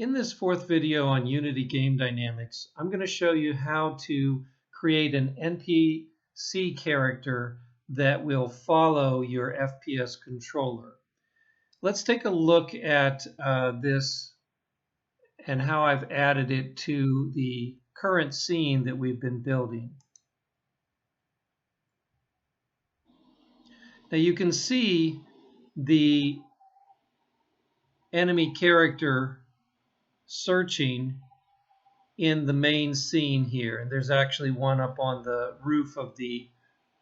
In this fourth video on Unity Game Dynamics, I'm going to show you how to create an NPC character that will follow your FPS controller. Let's take a look at this and how I've added it to the current scene that we've been building. Now you can see the enemy character searching in the main scene here, and there's actually one up on the roof of the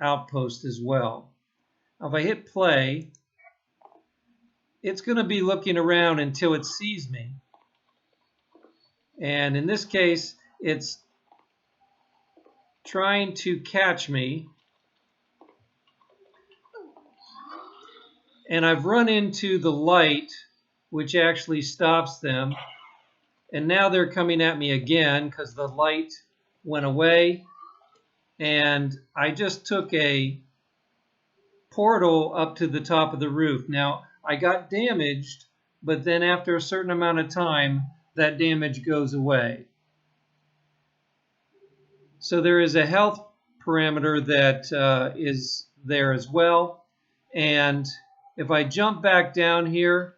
outpost as well. Now if I hit play, it's going to be looking around until it sees me, and in this case it's trying to catch me, and I've run into the light which actually stops them. And now they're coming at me again because the light went away. And I just took a portal up to the top of the roof. Now, I got damaged, but then after a certain amount of time, that damage goes away. So there is a health parameter that is there as well. And if I jump back down here,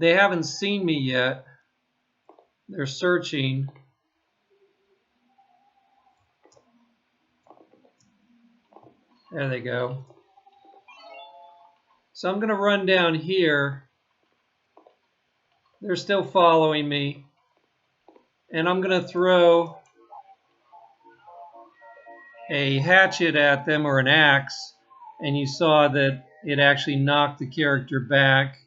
they haven't seen me yet. They're searching. There they go. So I'm going to run down here. They're still following me. And I'm going to throw a hatchet at them, or an axe. And you saw that it actually knocked the character back.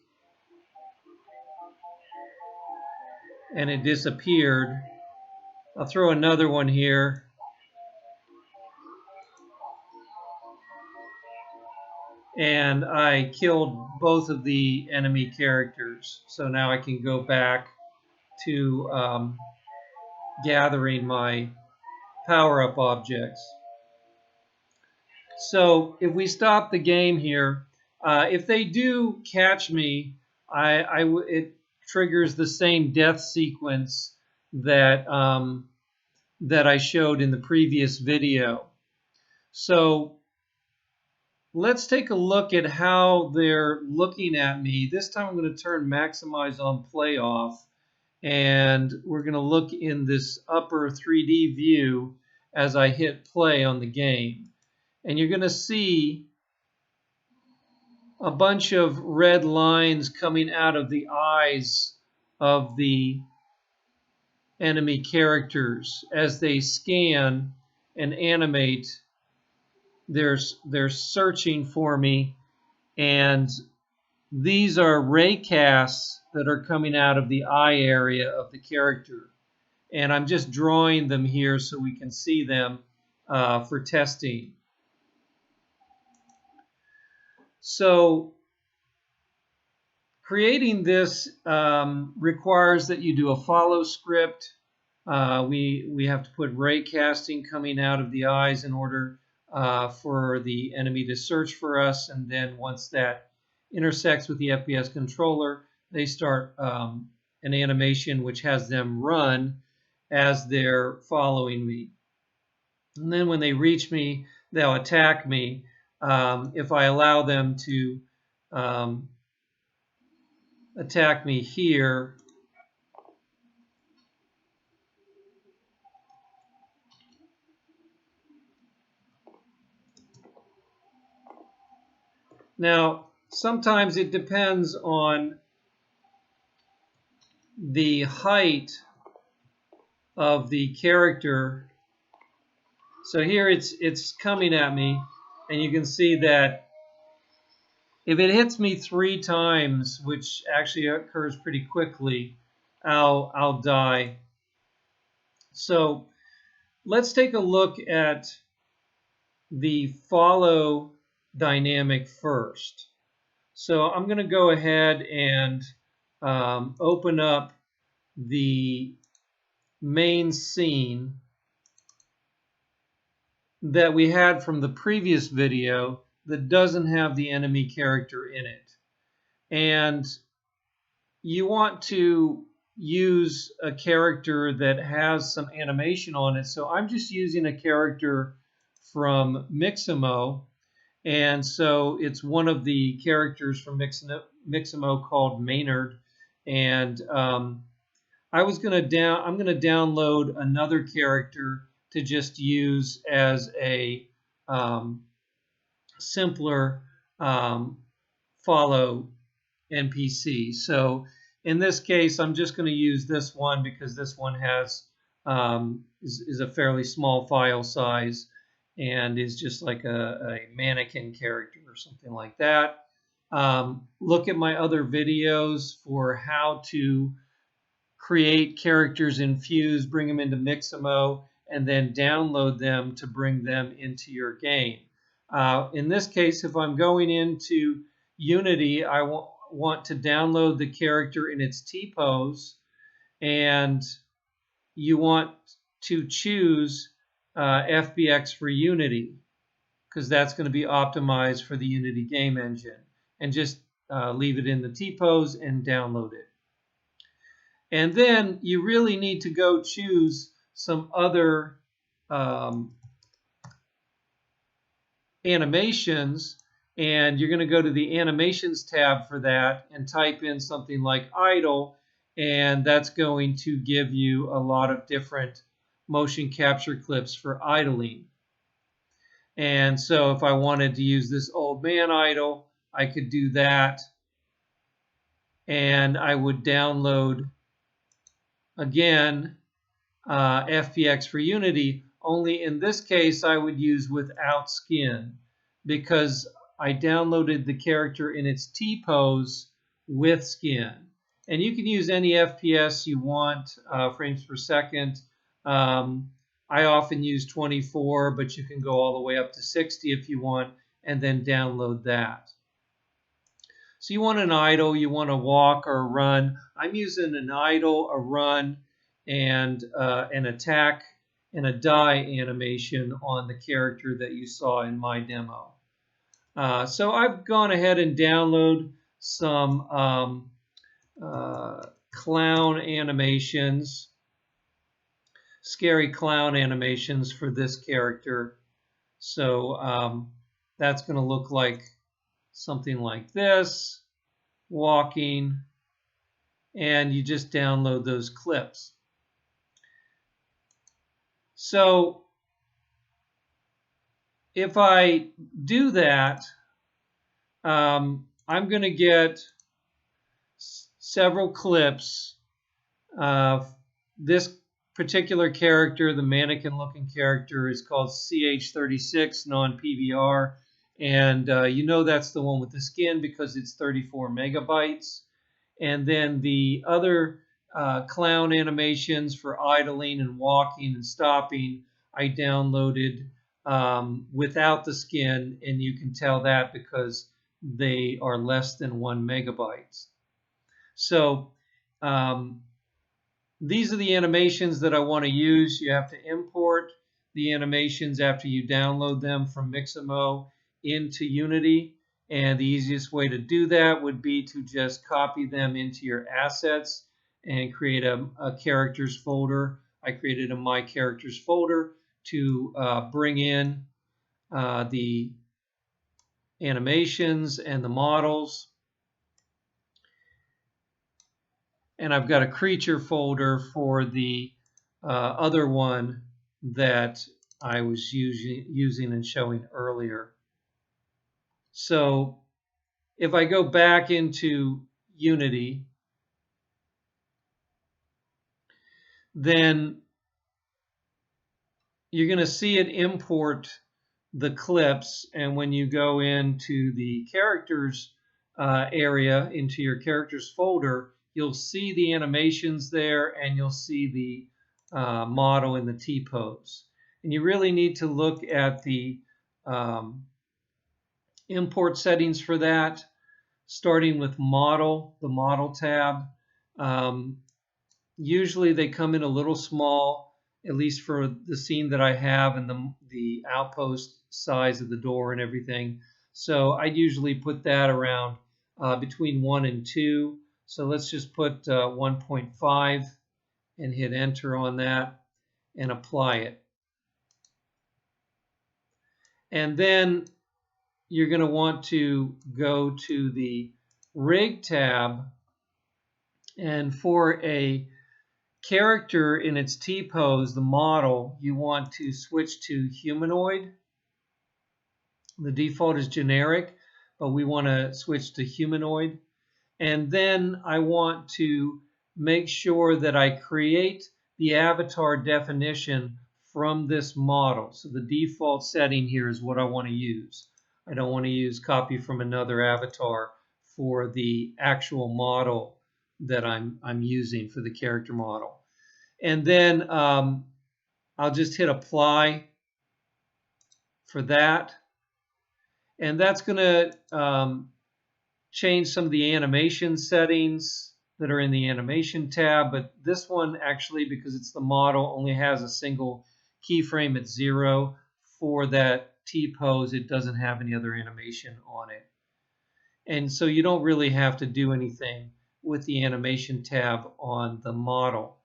And it disappeared. I'll throw another one here. And I killed both of the enemy characters. So now I can go back to gathering my power-up objects. So if we stop the game here, if they do catch me, it triggers the same death sequence that that I showed in the previous video. So let's take a look at how they're looking at me. This time I'm going to turn maximize on play off, and we're going to look in this upper 3D view as I hit play on the game. And you're going to see a bunch of red lines coming out of the eyes of the enemy characters as they scan and animate. They're searching for me, and these are ray casts that are coming out of the eye area of the character. And I'm just drawing them here so we can see them for testing. So creating this requires that you do a follow script. We have to put ray casting coming out of the eyes in order for the enemy to search for us. And then once that intersects with the FPS controller, they start an animation which has them run as they're following me. And then when they reach me, they'll attack me. If I allow them to attack me here, now sometimes it depends on the height of the character. So here it's coming at me, and you can see that if it hits me 3 times, which actually occurs pretty quickly, I'll die. So let's take a look at the follow dynamic first. So I'm going to go ahead and open up the main scene that we had from the previous video that doesn't have the enemy character in it. And you want to use a character that has some animation on it. So I'm just using a character from Mixamo. And so it's one of the characters from Mixamo called Maynard. And I'm going to download another character to just use as a simpler follow NPC. So in this case, I'm just going to use this one because this one has is a fairly small file size and is just like a mannequin character or something like that. Look at my other videos for how to create characters in Fuse, bring them into Mixamo, and then download them to bring them into your game. In this case, if I'm going into Unity, I want to download the character in its T-pose, and you want to choose FBX for Unity because that's going to be optimized for the Unity game engine, and just leave it in the T-pose and download it. And then you really need to go choose some other animations, and you're going to go to the animations tab for that and type in something like idle, and that's going to give you a lot of different motion capture clips for idling. And so if I wanted to use this old man idle, I could do that, and I would download again FBX for Unity, only in this case I would use without skin because I downloaded the character in its T-pose with skin. And you can use any FPS you want, frames per second. I often use 24, but you can go all the way up to 60 if you want, and then download that. So you want an idle, you want to walk or run. I'm using an idle, a run, and an attack and a die animation on the character that you saw in my demo. So I've gone ahead and downloaded some clown animations, scary clown animations for this character. So that's going to look like something like this, walking, and you just download those clips. So if I do that, I'm going to get several clips. This particular character, the mannequin looking character, is called CH36 non-PVR. And you know that's the one with the skin because it's 34 megabytes. And then the other clown animations for idling and walking and stopping, I downloaded without the skin, and you can tell that because they are less than 1 megabyte. So these are the animations that I want to use. You have to import the animations after you download them from Mixamo into Unity, and the easiest way to do that would be to just copy them into your assets and create a characters folder. I created a my characters folder to bring in the animations and the models, and I've got a creature folder for the other one that I was using and showing earlier. So if I go back into Unity, then you're going to see it import the clips, and when you go into the characters area, into your characters folder, you'll see the animations there, and you'll see the model in the T-pose. And you really need to look at the import settings for that, starting with model, the model tab. Usually they come in a little small, at least for the scene that I have, and the outpost size of the door and everything. So I usually put that around between 1 and 2. So let's just put 1.5 and hit enter on that and apply it. And then you're going to want to go to the Rig tab, and for a character in its T-pose, the model, you want to switch to humanoid. The default is generic, but we want to switch to humanoid. And then I want to make sure that I create the avatar definition from this model. So the default setting here is what I want to use. I don't want to use copy from another avatar for the actual model that I'm using for the character model. And then I'll just hit apply for that. And that's going to change some of the animation settings that are in the animation tab, but this one actually, because it's the model, only has a single keyframe at 0. For that T-pose, it doesn't have any other animation on it. And so you don't really have to do anything with the animation tab on the model.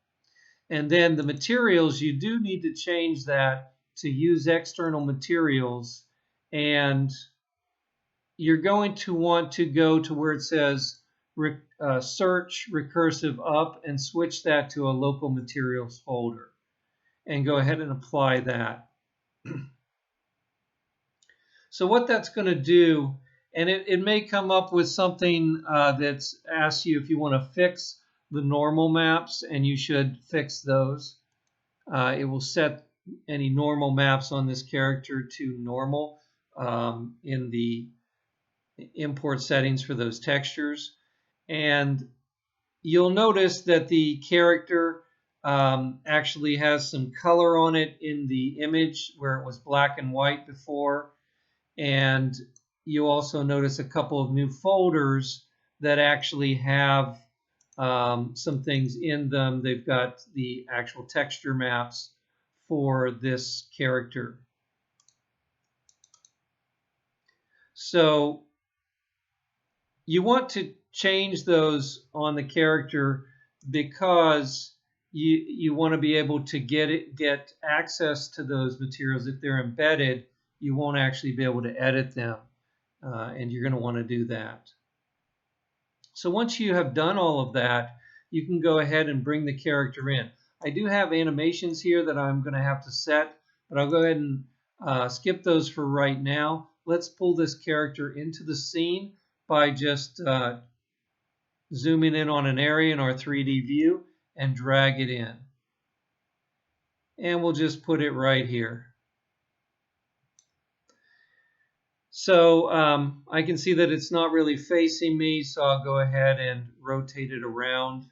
And then the materials, you do need to change that to use external materials, and you're going to want to go to where it says search recursive up and switch that to a local materials folder and go ahead and apply that. So what that's going to do, and it may come up with something that's asks you if you want to fix the normal maps, and you should fix those. It will set any normal maps on this character to normal in the import settings for those textures. And you'll notice that the character actually has some color on it in the image where it was black and white before. And you also notice a couple of new folders that actually have some things in them. They've got the actual texture maps for this character. So you want to change those on the character because you want to be able to get access to those materials. If they're embedded, you won't actually be able to edit them, and you're going to want to do that. So once you have done all of that, you can go ahead and bring the character in. I do have animations here that I'm going to have to set, but I'll go ahead and skip those for right now. Let's pull this character into the scene by just zooming in on an area in our 3D view and drag it in. And we'll just put it right here. So I can see that it's not really facing me, so I'll go ahead and rotate it around.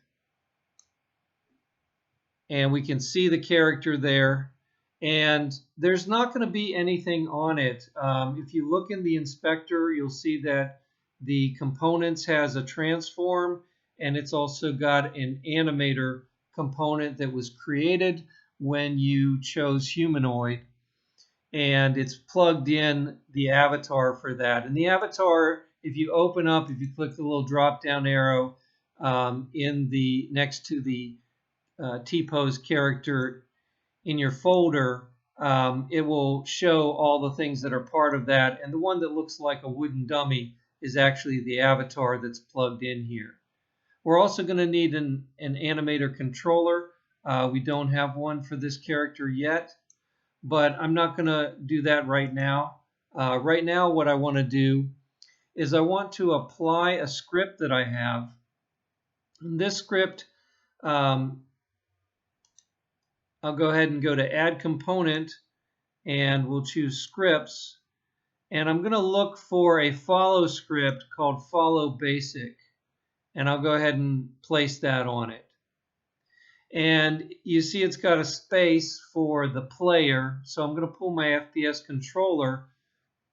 And we can see the character there. And there's not going to be anything on it. If you look in the inspector, you'll see that the components has a transform, and it's also got an animator component that was created when you chose humanoid. And it's plugged in the avatar for that. And the avatar, if you open up, if you click the little drop down arrow in the next to the T-pose character in your folder, it will show all the things that are part of that. And the one that looks like a wooden dummy is actually the avatar that's plugged in here. We're also going to need an animator controller. We don't have one for this character yet, but I'm not going to do that right now. Right now, what I want to do is I want to apply a script that I have. In this script, I'll go ahead and go to Add Component, and we'll choose Scripts. And I'm going to look for a follow script called Follow Basic. And I'll go ahead and place that on it. And you see it's got a space for the player. So I'm going to pull my FPS controller,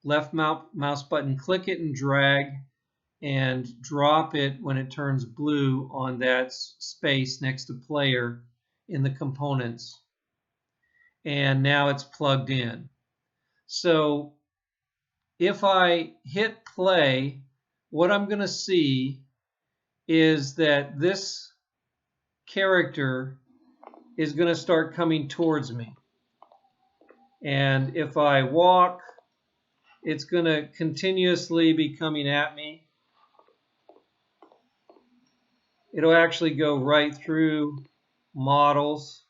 left mouse button, click it and drag, and drop it when it turns blue on that space next to player in the components. And now it's plugged in. So if I hit play, what I'm going to see is that this character is going to start coming towards me. And if I walk, it's going to continuously be coming at me. It'll actually go right through models,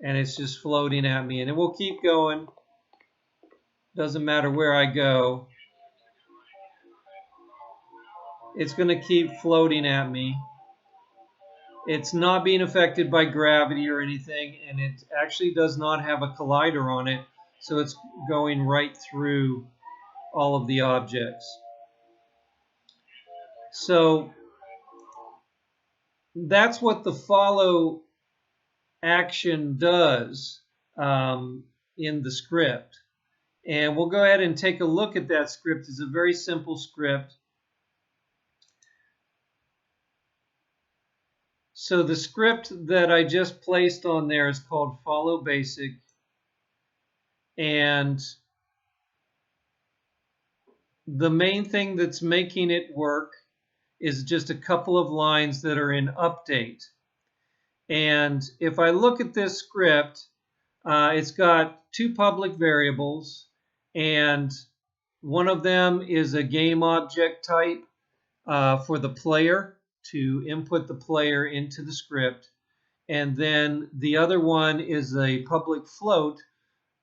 and it's just floating at me. And it will keep going. Doesn't matter where I go. It's going to keep floating at me. It's not being affected by gravity or anything, and it actually does not have a collider on it, so it's going right through all of the objects. So that's what the follow action does in the script. And we'll go ahead and take a look at that script. It's a very simple script. So the script that I just placed on there is called follow basic. And the main thing that's making it work is just a couple of lines that are in update. And if I look at this script, it's got two public variables, and one of them is a game object type for the player to input the player into the script. And then the other one is a public float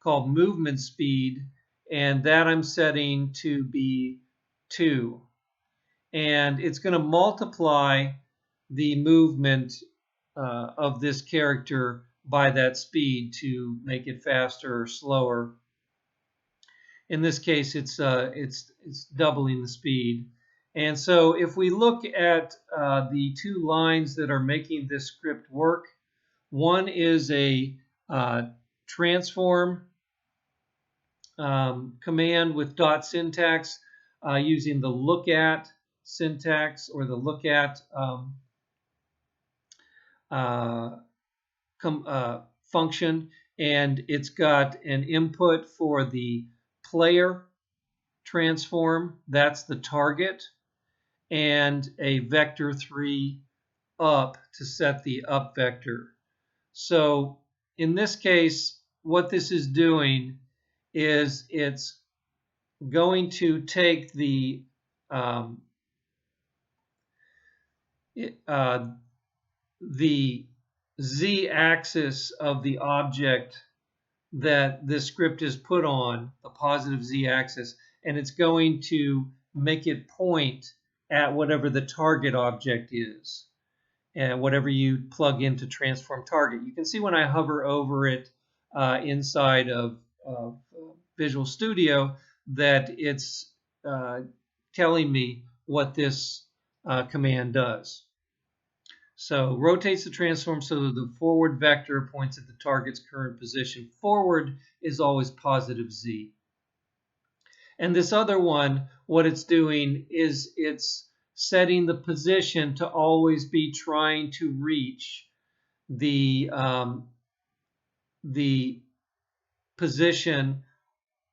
called movement speed, and that I'm setting to be 2. And it's going to multiply the movement of this character by that speed to make it faster or slower. In this case, it's doubling the speed. And so if we look at the two lines that are making this script work, one is a transform command with dot syntax using the look at syntax or the look at function, and it's got an input for the player transform, that's the target, and a vector 3 up to set the up vector. So in this case, what this is doing is it's going to take the z-axis of the object that this script is put on, the positive z-axis, and it's going to make it point at whatever the target object is, and whatever you plug into transform target. You can see when I hover over it inside of Visual Studio that it's telling me what this command does. So rotates the transform so that the forward vector points at the target's current position. Forward is always positive z. And this other one, what it's doing is it's setting the position to always be trying to reach the position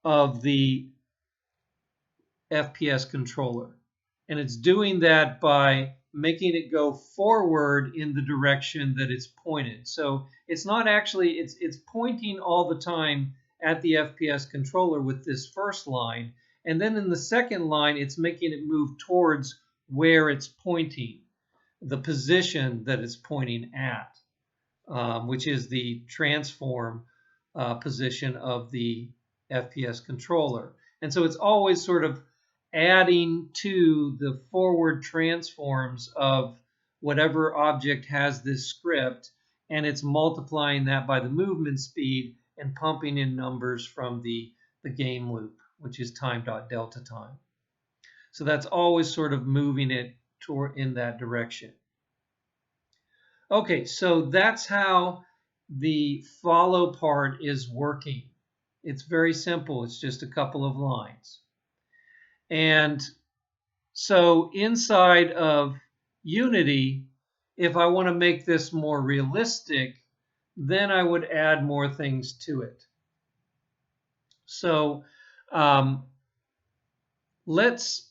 of the FPS controller. And it's doing that by making it go forward in the direction that it's pointed. So it's not actually, it's pointing all the time at the FPS controller with this first line. And then in the second line, it's making it move towards where it's pointing, the position that it's pointing at, which is the transform position of the FPS controller. And so it's always sort of adding to the forward transforms of whatever object has this script, and it's multiplying that by the movement speed and pumping in numbers from the game loop, which is time.delta time. So that's always sort of moving it in that direction. Okay, so that's how the follow part is working. It's very simple. It's just a couple of lines. And so inside of Unity, if I want to make this more realistic, then I would add more things to it. So let's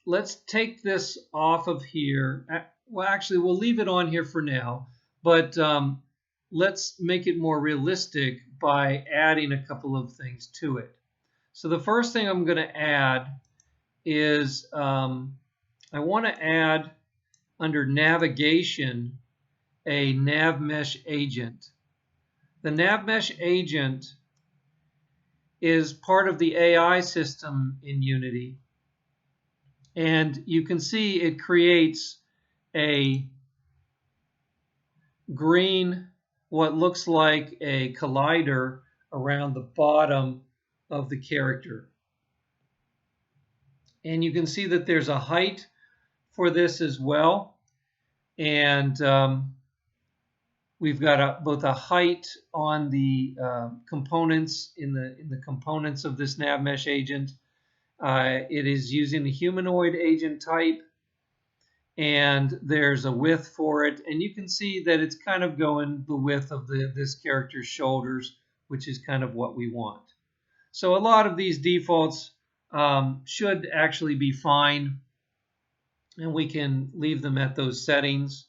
let's take this off of here. Well, actually, we'll leave it on here for now, but let's make it more realistic by adding a couple of things to it. So the first thing I'm going to add is I want to add under navigation a NavMesh agent. The NavMesh agent is part of the AI system in Unity. And you can see it creates a green, what looks like a collider around the bottom of the character. And you can see that there's a height for this as well. And we've got both a height on the components in the components of this NavMesh agent. It is using the humanoid agent type, and there's a width for it. And you can see that it's kind of going the width of this character's shoulders, which is kind of what we want. So a lot of these defaults should actually be fine, and we can leave them at those settings.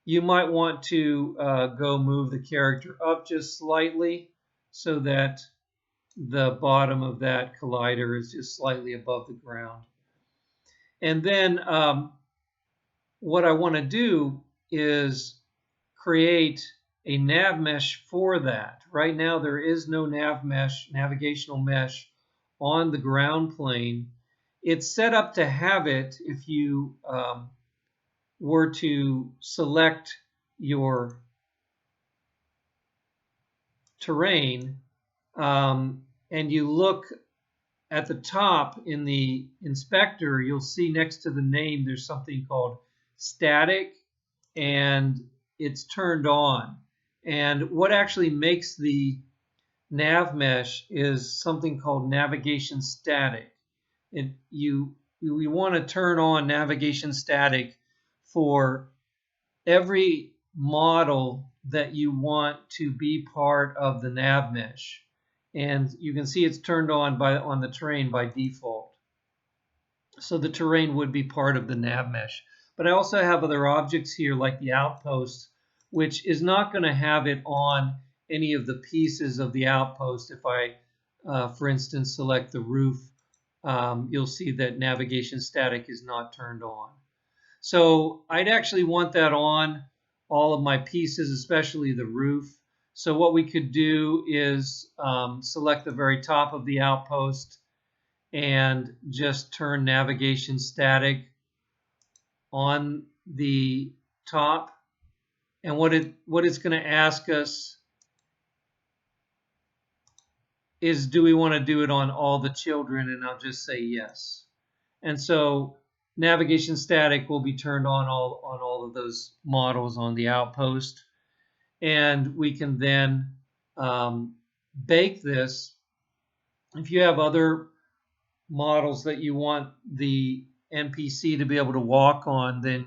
You might want to go move the character up just slightly so that the bottom of that collider is just slightly above the ground. And then what I want to do is create a nav mesh for that. Right now there is no nav mesh, navigational mesh on the ground plane. It's set up to have it if you were to select your terrain and you look at the top in the inspector, you'll see next to the name there's something called static, and it's turned on. And what actually makes the nav mesh is something called navigation static. We want to turn on navigation static for every model that you want to be part of the nav mesh. And you can see it's turned on the terrain by default. So the terrain would be part of the nav mesh. But I also have other objects here like the outpost, which is not going to have it on any of the pieces of the outpost. If I, for instance, select the roof, you'll see that navigation static is not turned on. So I'd actually want that on all of my pieces, especially the roof. So what we could do is select the very top of the outpost and just turn navigation static on the top. And what it's going to ask us is, do we want to do it on all the children? And I'll just say yes. And so navigation static will be turned on all of those models on the outpost. And we can then bake this. If you have other models that you want the NPC to be able to walk on, then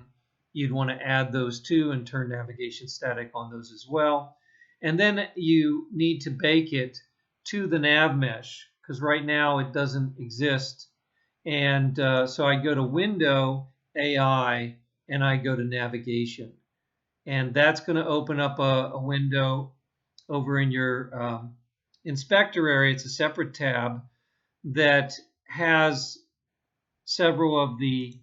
you'd want to add those too and turn navigation static on those as well. And then you need to bake it to the nav mesh, because right now it doesn't exist. And so I go to Window, AI, and I go to Navigation. And that's going to open up a window over in your inspector area. It's a separate tab that has several of the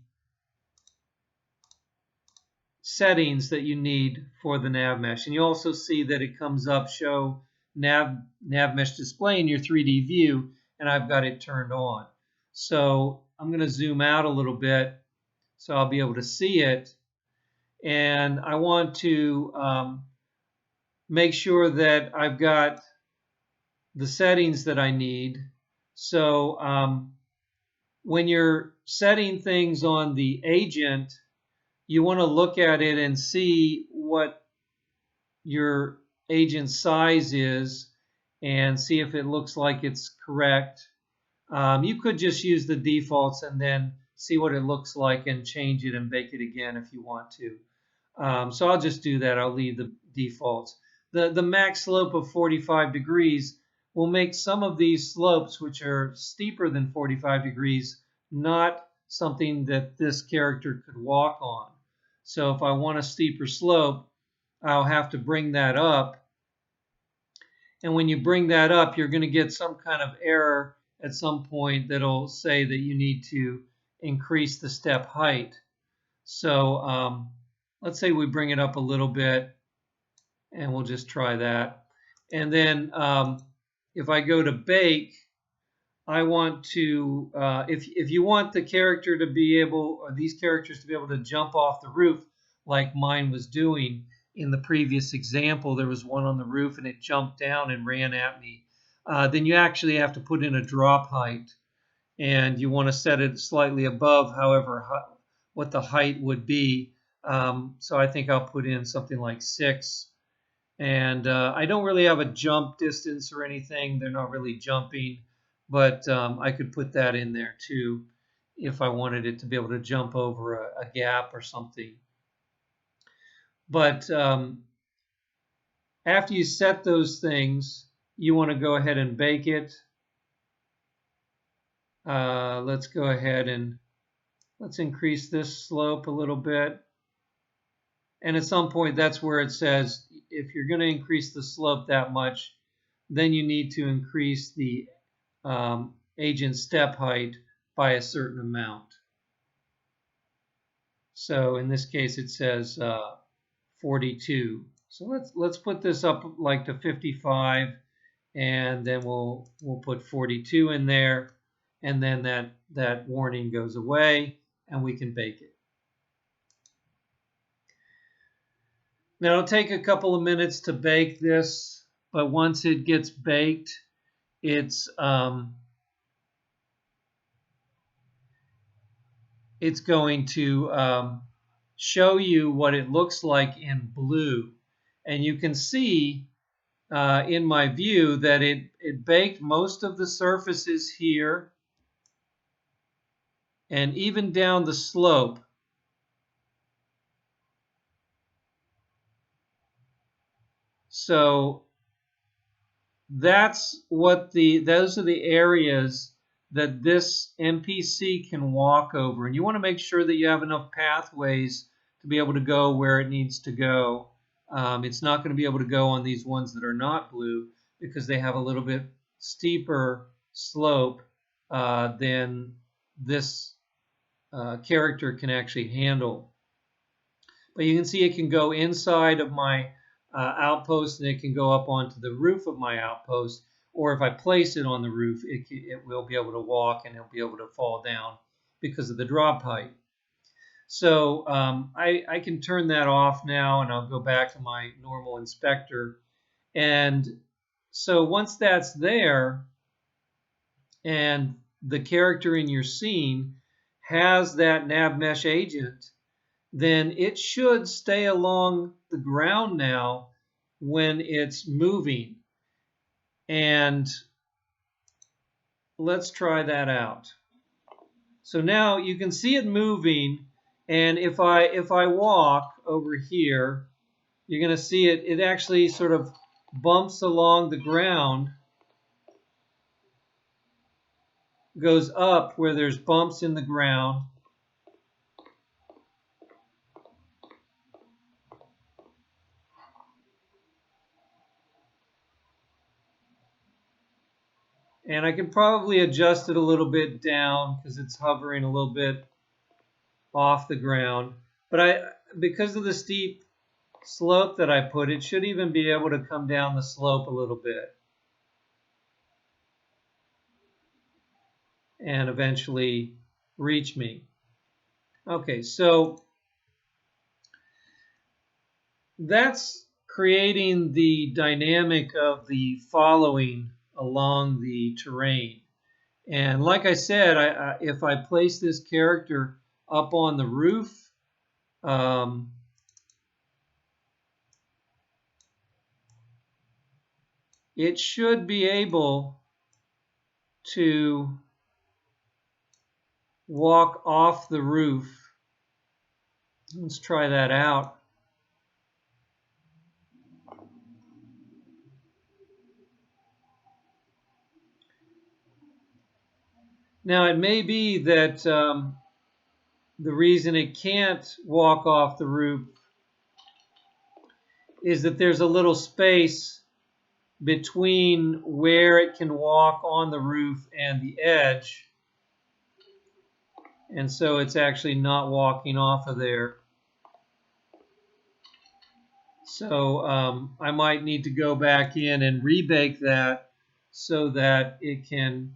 settings that you need for the nav mesh. And you also see that it comes up, show nav mesh display in your 3D view, and I've got it turned on. So I'm going to zoom out a little bit so I'll be able to see it. And I want to make sure that I've got the settings that I need. So when you're setting things on the agent, you want to look at it and see what your agent size is and see if it looks like it's correct. You could just use the defaults and then see what it looks like and change it and bake it again if you want to. So I'll just do that. I'll leave the defaults. The max slope of 45 degrees will make some of these slopes, which are steeper than 45 degrees, not something that this character could walk on. So if I want a steeper slope, I'll have to bring that up. And when you bring that up, you're going to get some kind of error at some point that'll say that you need to increase the step height. So let's say we bring it up a little bit, and we'll just try that. And then if I go to bake, I want to, if you want the character to be able, or these characters to be able to jump off the roof like mine was doing in the previous example, there was one on the roof and it jumped down and ran at me. Then you actually have to put in a drop height, and you want to set it slightly above, however, what the height would be. So I think I'll put in something like 6. And I don't really have a jump distance or anything. They're not really jumping, but I could put that in there too if I wanted it to be able to jump over a gap or something. But after you set those things, you want to go ahead and bake it. Let's go ahead and let's increase this slope a little bit. And at some point, that's where it says, if you're going to increase the slope that much, then you need to increase the agent step height by a certain amount. So in this case, it says 42. So let's put this up like to 55, and then we'll put 42 in there, and then that warning goes away, and we can bake it. Now it'll take a couple of minutes to bake this, but once it gets baked, it's going to show you what it looks like in blue. And you can see in my view that it baked most of the surfaces here and even down the slope. So that's what those are the areas that this NPC can walk over. And you want to make sure that you have enough pathways to be able to go where it needs to go. It's not going to be able to go on these ones that are not blue because they have a little bit steeper slope than this character can actually handle. But you can see it can go inside of my outpost, and it can go up onto the roof of my outpost, or if I place it on the roof, it will be able to walk and it'll be able to fall down because of the drop height. So I can turn that off now, and I'll go back to my normal inspector. And so once that's there, and the character in your scene has that nav mesh agent, then it should stay along the ground now when it's moving. And let's try that out. So now you can see it moving, and if I walk over here, you're going to see it actually sort of bumps along the ground, goes up where there's bumps in the ground. And I can probably adjust it a little bit down because it's hovering a little bit off the ground. But because of the steep slope that I put, it should even be able to come down the slope a little bit and eventually reach me. Okay, so that's creating the dynamic of the following along the terrain. And like I said, if I place this character up on the roof, it should be able to walk off the roof. Let's try that out. Now, it may be that the reason it can't walk off the roof is that there's a little space between where it can walk on the roof and the edge. And so it's actually not walking off of there. So I might need to go back in and rebake that so that it can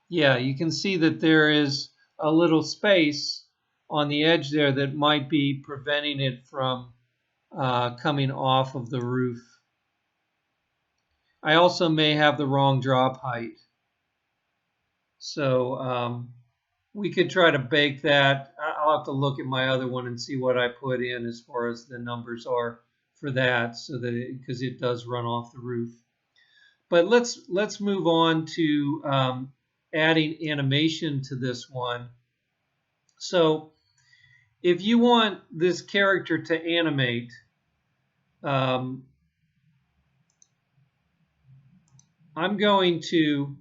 yeah, you can see that there is a little space on the edge there that might be preventing it from coming off of the roof. I also may have the wrong drop height. So we could try to bake that. I'll have to look at my other one and see what I put in as far as the numbers are for that, so that because it does run off the roof. But let's move on to adding animation to this one. So if you want this character to animate, I'm going to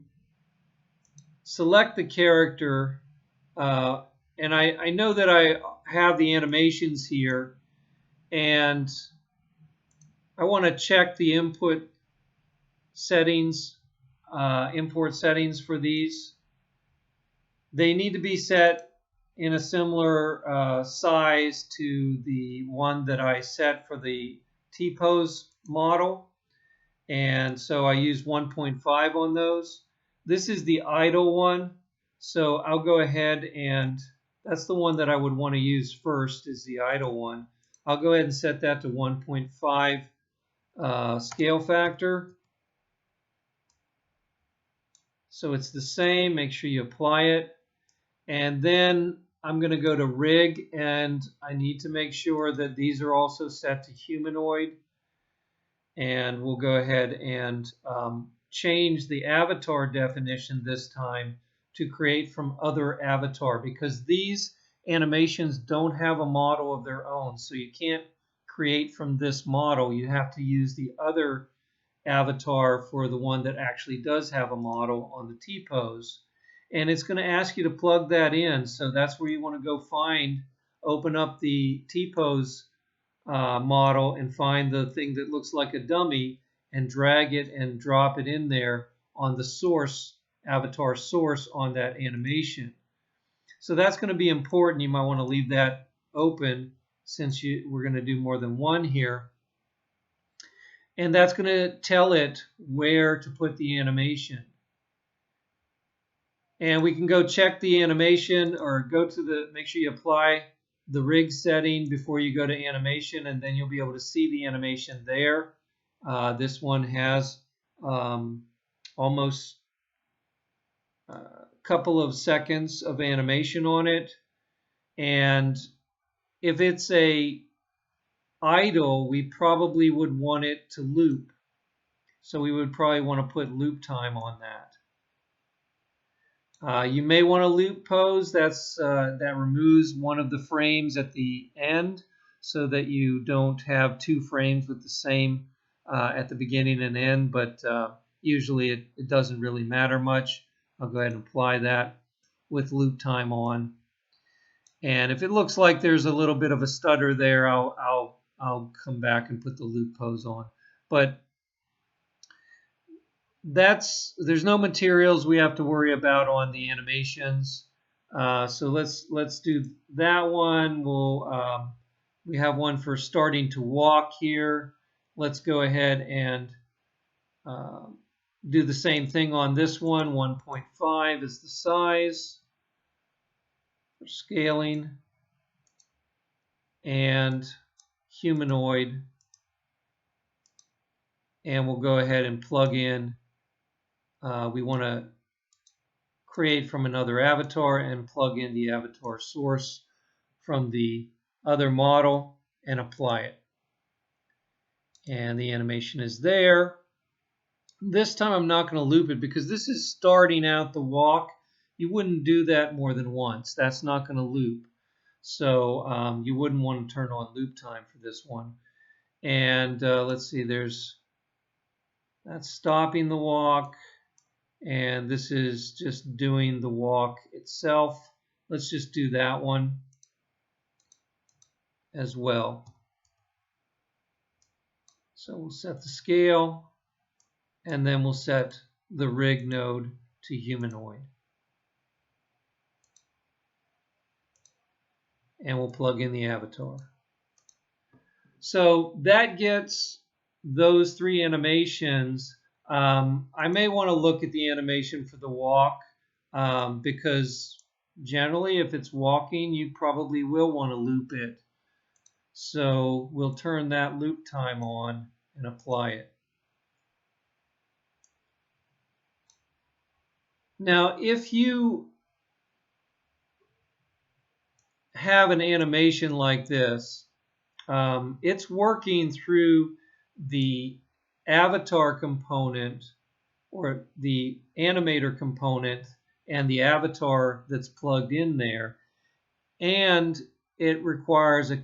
select the character, and I know that I have the animations here, and I want to check the input settings, import settings for these. They need to be set in a similar size to the one that I set for the T-pose model. And so I use 1.5 on those. This is the idle one. So I'll go ahead and that's the one that I would want to use first, is the idle one. I'll go ahead and set that to 1.5 scale factor. So it's the same. Make sure you apply it. And then I'm going to go to rig, and I need to make sure that these are also set to humanoid. And we'll go ahead and change the avatar definition this time to create from other avatar, because these animations don't have a model of their own. So you can't create from this model. You have to use the other avatar for the one that actually does have a model on the T-pose. And it's going to ask you to plug that in. So that's where you want to go find, open up the T-pose model and find the thing that looks like a dummy and drag it and drop it in there on the source, avatar source on that animation. So that's going to be important. You might want to leave that open since we're going to do more than one here. And that's going to tell it where to put the animation. And we can go check the animation, or go to make sure you apply the rig setting before you go to animation, and then you'll be able to see the animation there. This one has almost a couple of seconds of animation on it. And if it's a idle, we probably would want it to loop. So we would probably want to put loop time on that. You may want to loop pose. That removes one of the frames at the end so that you don't have two frames with the same at the beginning and end, but usually it doesn't really matter much. I'll go ahead and apply that with loop time on. And if it looks like there's a little bit of a stutter there, I'll come back and put the loop pose on. But there's no materials we have to worry about on the animations. So let's do that one. We have one for starting to walk here. Let's go ahead and do the same thing on this one. 1.5 is the size for scaling, and humanoid. And we'll go ahead and plug in. We want to create from another avatar and plug in the avatar source from the other model and apply it. And the animation is there. This time I'm not going to loop it because this is starting out the walk. You wouldn't do that more than once. That's not going to loop. So you wouldn't want to turn on loop time for this one. And let's see, that's stopping the walk. And this is just doing the walk itself. Let's just do that one as well. So we'll set the scale, and then we'll set the rig node to humanoid. And we'll plug in the avatar. So that gets those three animations. I may want to look at the animation for the walk because generally if it's walking, you probably will want to loop it. So we'll turn that loop time on and apply it. Now, if you have an animation like this, it's working through the avatar component or the animator component and the avatar that's plugged in there, and it requires a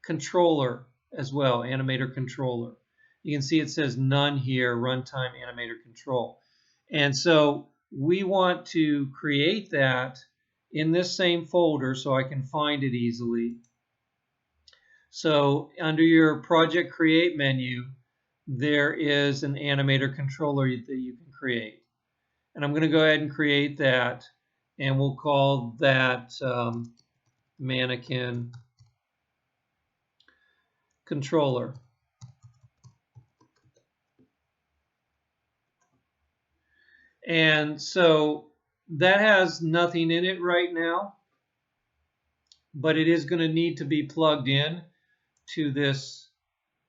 controller as well, animator controller. You can see it says none here, runtime animator control. And so we want to create that in this same folder so I can find it easily. So under your project create menu, there is an animator controller that you can create. And I'm going to go ahead and create that, and we'll call that mannequin controller. And so that has nothing in it right now, but it is going to need to be plugged in to this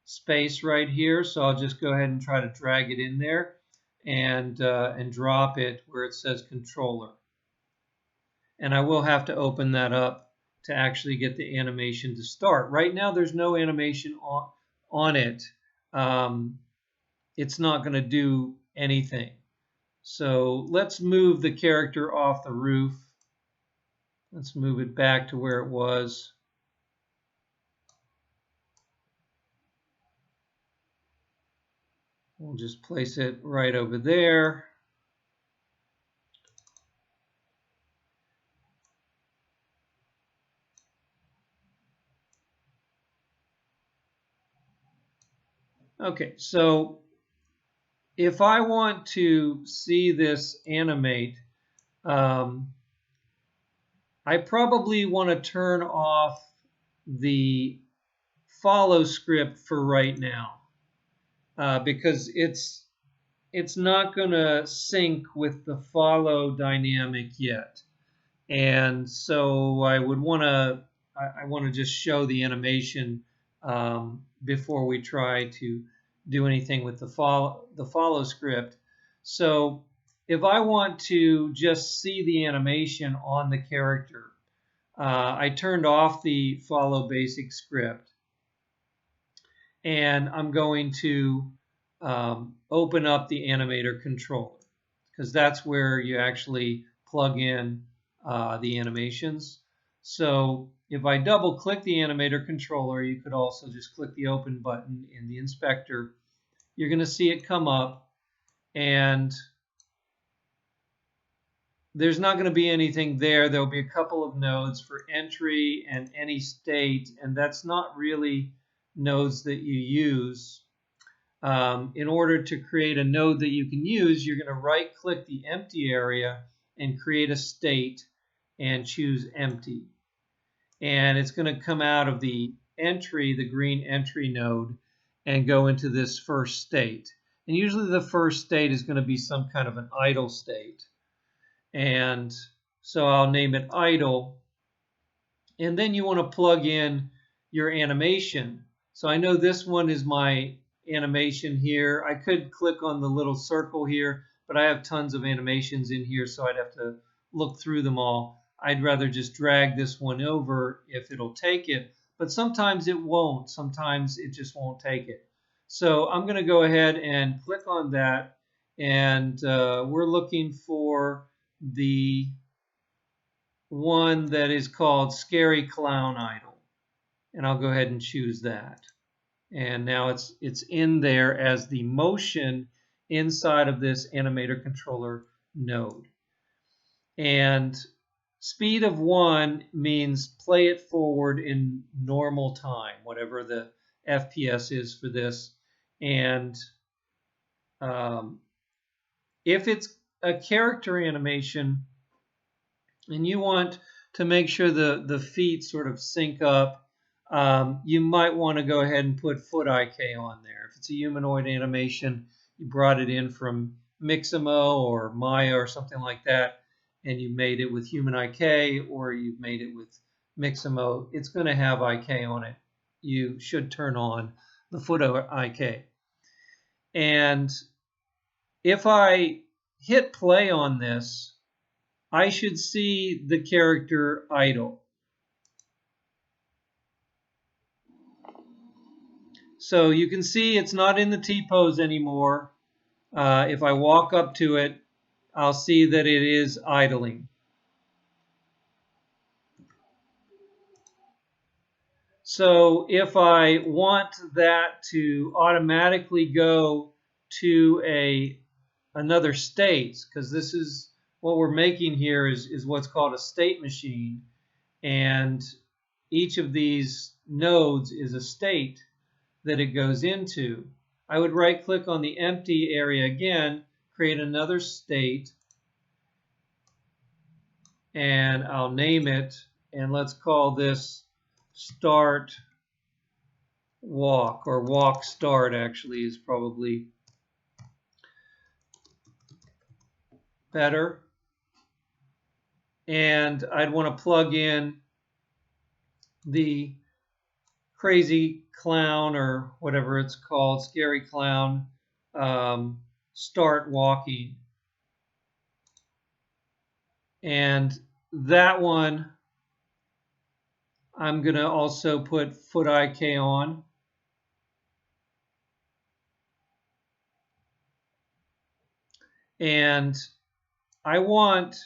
space right here. So I'll just go ahead and try to drag it in there and drop it where it says controller. And I will have to open that up to actually get the animation to start. Right now there's no animation on it. It's not going to do anything. So let's move the character off the roof. Let's move it back to where it was. We'll just place it right over there. Okay, so if I want to see this animate, I probably want to turn off the follow script for right now because it's not going to sync with the follow dynamic yet. And so I would want to just show the animation before we try to do anything with the follow script. So if I want to just see the animation on the character, I turned off the follow basic script, and I'm going to open up the animator controller because that's where you actually plug in the animations. So if I double click the animator controller, you could also just click the open button in the inspector. You're going to see it come up, and there's not going to be anything there. There'll be a couple of nodes for entry and any state, and that's not really nodes that you use. In order to create a node that you can use, you're going to right click the empty area and create a state and choose empty. And it's going to come out of the entry, the green entry node, and go into this first state. And usually the first state is going to be some kind of an idle state. And so I'll name it idle. And then you want to plug in your animation. So I know this one is my animation here. I could click on the little circle here, but I have tons of animations in here, so I'd have to look through them all. I'd rather just drag this one over if it'll take it, but sometimes it won't. Sometimes it just won't take it. So I'm going to go ahead and click on that, and we're looking for the one that is called Scary Clown Idol, and I'll go ahead and choose that. And now it's in there as the motion inside of this animator controller node. And speed of 1 means play it forward in normal time, whatever the FPS is for this. And if it's a character animation and you want to make sure the feet sort of sync up, you might want to go ahead and put foot IK on there. If it's a humanoid animation, you brought it in from Mixamo or Maya or something like that, and you made it with human IK, or you've made it with Mixamo, it's going to have IK on it. You should turn on the foot IK. And if I hit play on this, I should see the character idle. So you can see it's not in the T-pose anymore. If I walk up to it, I'll see that it is idling. So if I want that to automatically go to another state, because this is what we're making here is what's called a state machine, and each of these nodes is a state that it goes into. I would right click on the empty area again, create another state, and I'll name it, and let's call this start walk, or walk start actually is probably better. And I'd want to plug in the crazy clown, or whatever it's called, scary clown, start walking. And that one, I'm going to also put foot IK on. And I want,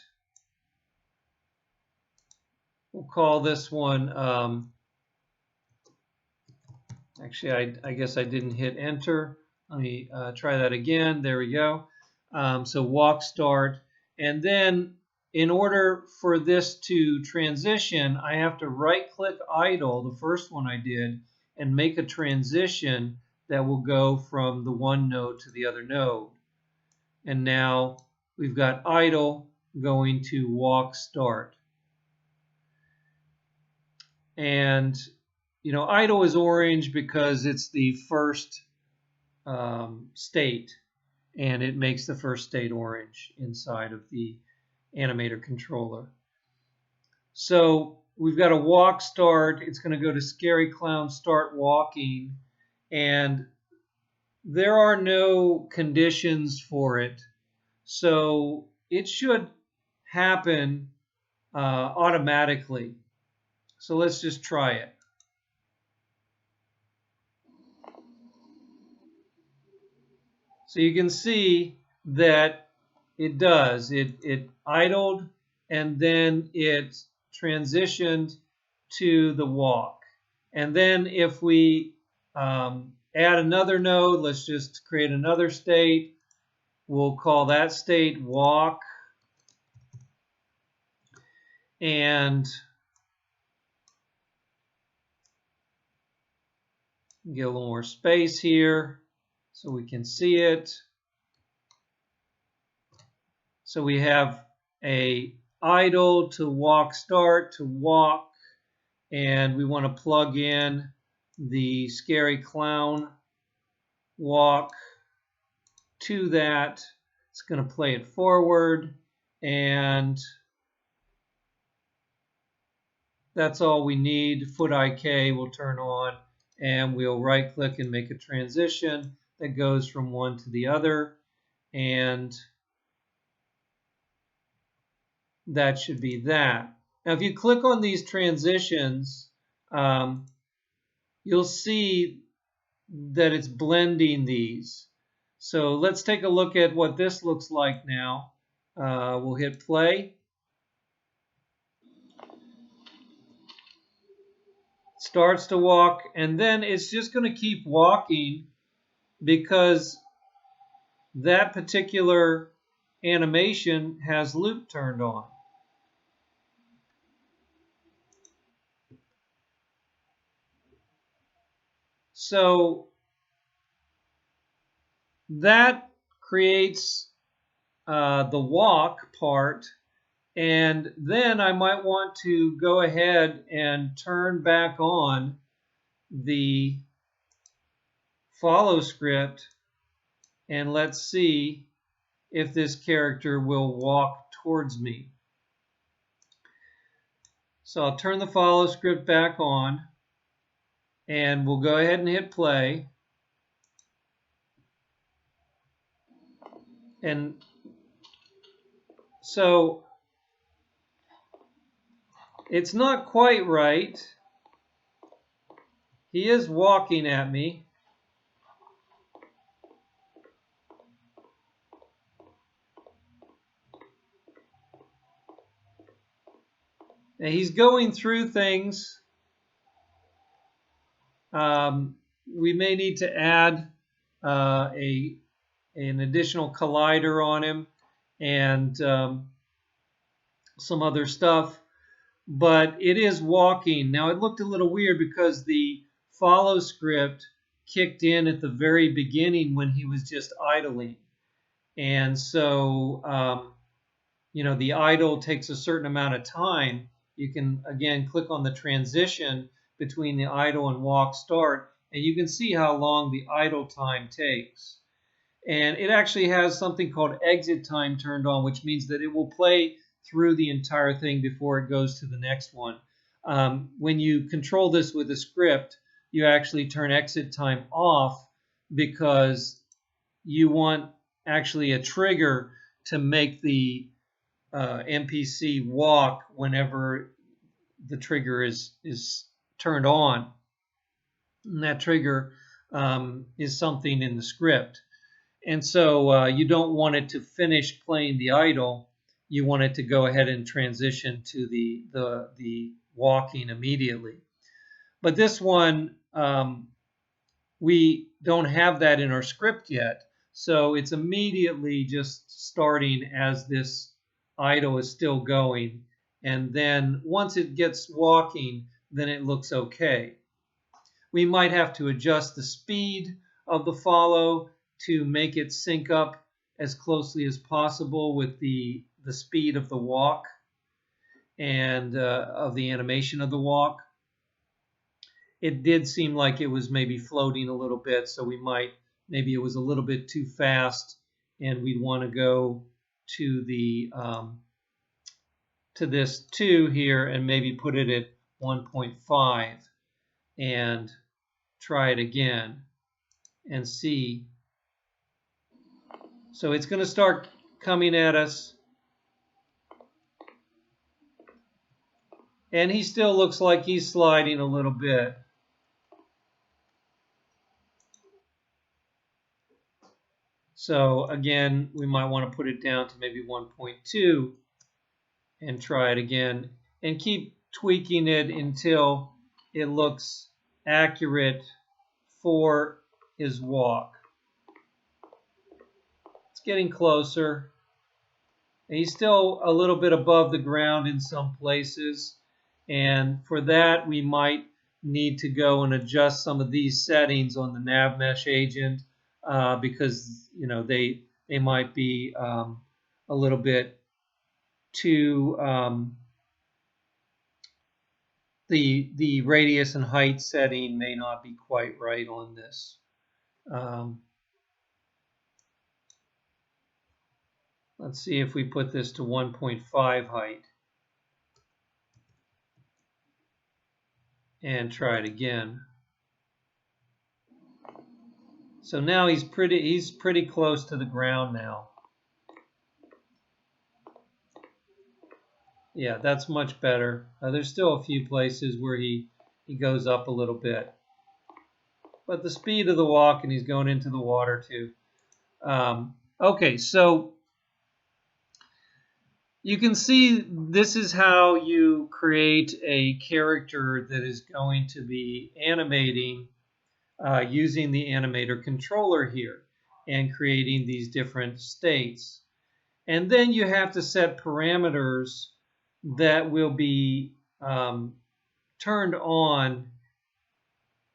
we'll call this one, actually, I guess I didn't hit enter. Let me try that again. There we go. So walk start. And then in order for this to transition, I have to right click idle, the first one I did, and make a transition that will go from the one node to the other node. And now we've got idle going to walk start. And you know, idle is orange because it's the first state, and it makes the first state orange inside of the animator controller. So we've got a walk start. It's going to go to scary clown start walking, and there are no conditions for it. So it should happen automatically. So let's just try it. So you can see that it does. It idled, and then it transitioned to the walk. And then if we add another node, let's just create another state. We'll call that state walk. And get a little more space here so we can see it. So we have a idle to walk start to walk, and we want to plug in the scary clown walk to that. It's going to play it forward, and that's all we need. Foot IK will turn on, and we'll right click and make a transition that goes from one to the other, and that should be that. Now if you click on these transitions, you'll see that it's blending these. So let's take a look at what this looks like now. We'll hit play. Starts to walk, and then it's just going to keep walking because that particular animation has loop turned on. So that creates the walk part, and then I might want to go ahead and turn back on the follow script, and let's see if this character will walk towards me. So I'll turn the follow script back on, and we'll go ahead and hit play. And so it's not quite right. He is walking at me. And he's going through things. We may need to add an additional collider on him and some other stuff. But it is walking. Now, it looked a little weird because the follow script kicked in at the very beginning when he was just idling. And so, the idle takes a certain amount of time. You can, again, click on the transition between the idle and walk start, and you can see how long the idle time takes. And it actually has something called exit time turned on, which means that it will play through the entire thing before it goes to the next one. When you control this with a script, you actually turn exit time off because you want actually a trigger to make the NPC walk whenever the trigger is turned on. And that trigger is something in the script. And so you don't want it to finish playing the idle. You want it to go ahead and transition to the walking immediately. But this one, we don't have that in our script yet. So it's immediately just starting as this idle is still going. And then once it gets walking, then it looks okay. We might have to adjust the speed of the follow to make it sync up as closely as possible with the speed of the walk and of the animation of the walk. It did seem like it was maybe floating a little bit, so maybe it was a little bit too fast, and we'd want to go to to this 2 here and maybe put it at 1.5 and try it again and see. So it's going to start coming at us. And he still looks like he's sliding a little bit. So again, we might want to put it down to maybe 1.2 and try it again. And keep tweaking it until it looks accurate for his walk. It's getting closer. And he's still a little bit above the ground in some places. And for that, we might need to go and adjust some of these settings on the nav mesh agent because they might be a little bit too the radius and height setting may not be quite right on this. Let's see if we put this to 1.5 height and try it again. So now he's pretty close to the ground now. Yeah, that's much better. There's still a few places where he goes up a little bit. But the speed of the walk, and he's going into the water too. Okay, so you can see this is how you create a character that is going to be animating using the animator controller here. and creating these different states. And then you have to set parameters that will be turned on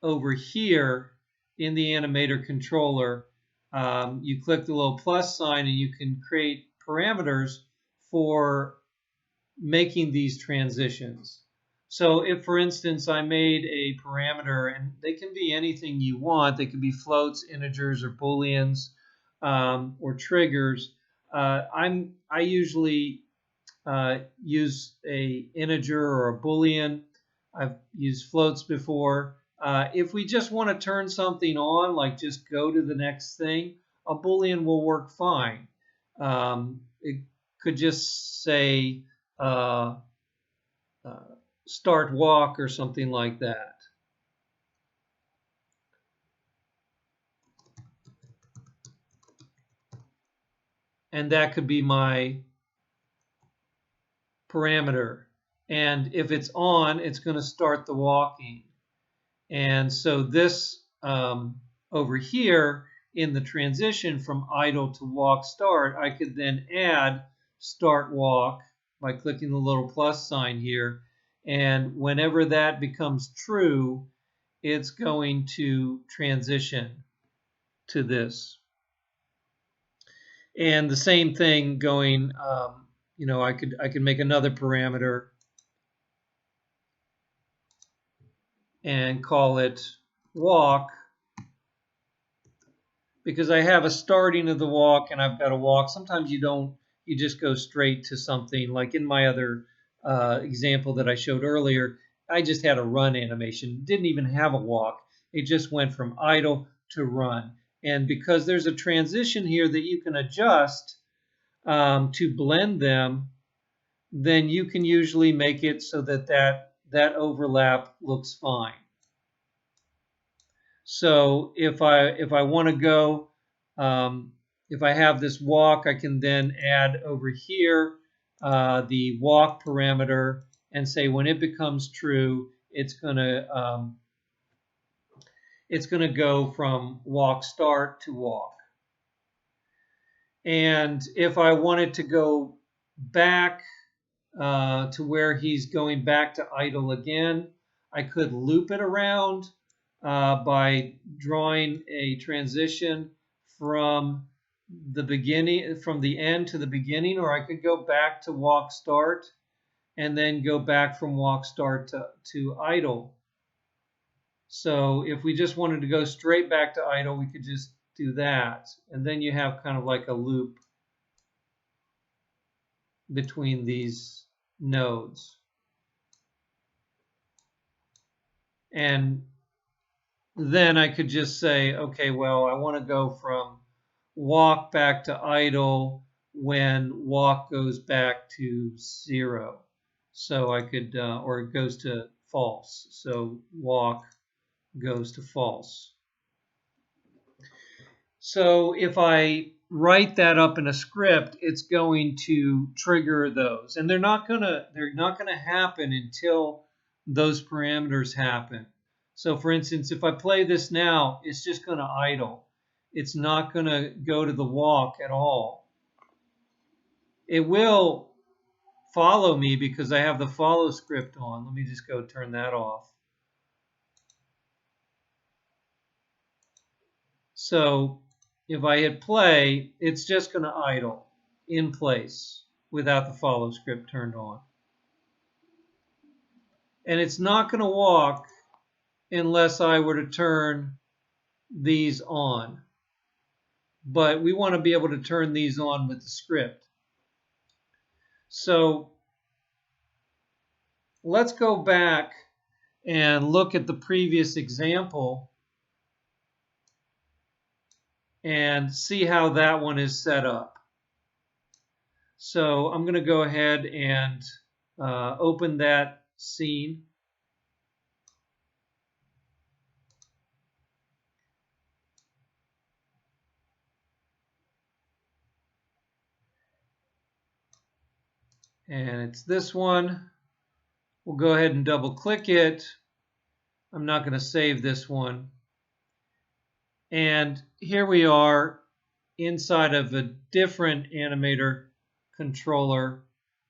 over here in the animator controller. You click the little plus sign and you can create parameters for making these transitions. So if, for instance, I made a parameter, and they can be anything you want. They could be floats, integers, or booleans, or triggers. I usually use a integer or a boolean. I've used floats before. If we just want to turn something on, like just go to the next thing, a boolean will work fine. It could just say start walk or something like that. And that could be my parameter. And if it's on, it's going to start the walking. And so this over here in the transition from idle to walk start, I could then add start walk by clicking the little plus sign here. And whenever that becomes true, it's going to transition to this. And the same thing going, I could make another parameter and call it walk, because I have a starting of the walk and I've got a walk. Sometimes you just go straight to something. Like in my other example that I showed earlier, I just had a run animation, didn't even have a walk. It just went from idle to run. And because there's a transition here that you can adjust to blend them, then you can usually make it so that overlap looks fine. So if I want to go, if I have this walk, I can then add over here the walk parameter and say when it becomes true, it's gonna go from walk start to walk. And if I wanted to go back to where he's going back to idle again, I could loop it around by drawing a transition from the end to the beginning, or I could go back to walk start and then go back from walk start to idle. So if we just wanted to go straight back to idle, we could just do that. And then you have kind of like a loop between these nodes. And then I could just say, okay, well, I want to go from walk back to idle when walk goes back to 0. So I could, or it goes to false. So walk goes to false. So if I write that up in a script, it's going to trigger those, and they're not gonna happen until those parameters happen. So for instance, if I play this now, it's just going to idle. It's not going to go to the walk at all. It will follow me because I have the follow script on. Let me just go turn that off. So if I hit play, it's just going to idle in place without the follow script turned on. And it's not going to walk unless I were to turn these on. But we want to be able to turn these on with the script. So let's go back and look at the previous example and see how that one is set up. So I'm going to go ahead and open that scene. And it's this one. We'll go ahead and double click it. I'm not going to save this one. And here we are inside of a different animator controller.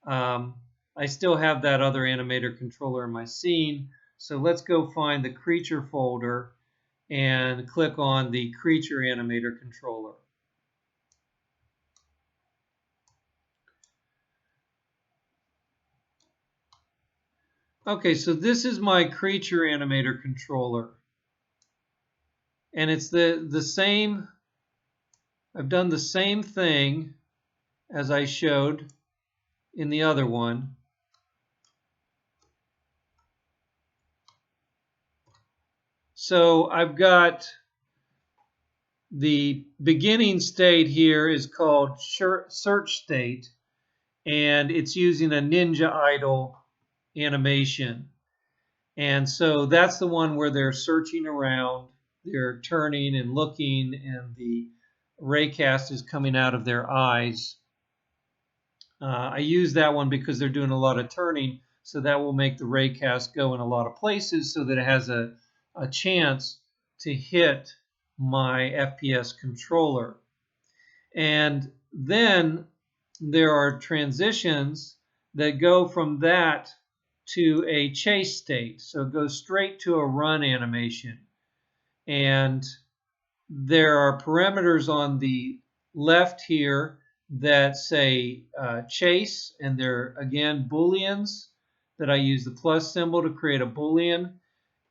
I still have that other animator controller in my scene. So let's go find the creature folder and click on the creature animator controller. Okay, so this is my creature animator controller. And it's the same, I've done the same thing as I showed in the other one. So I've got the beginning state here is called search state, and it's using a Ninja Idol animation. And so that's the one where they're searching around, they're turning and looking, and the raycast is coming out of their eyes. I use that one because they're doing a lot of turning, so that will make the raycast go in a lot of places so that it has a chance to hit my FPS controller. And then there are transitions that go from that to a chase state. So it goes straight to a run animation. And there are parameters on the left here that say chase, and they're again booleans that I use the plus symbol to create a boolean.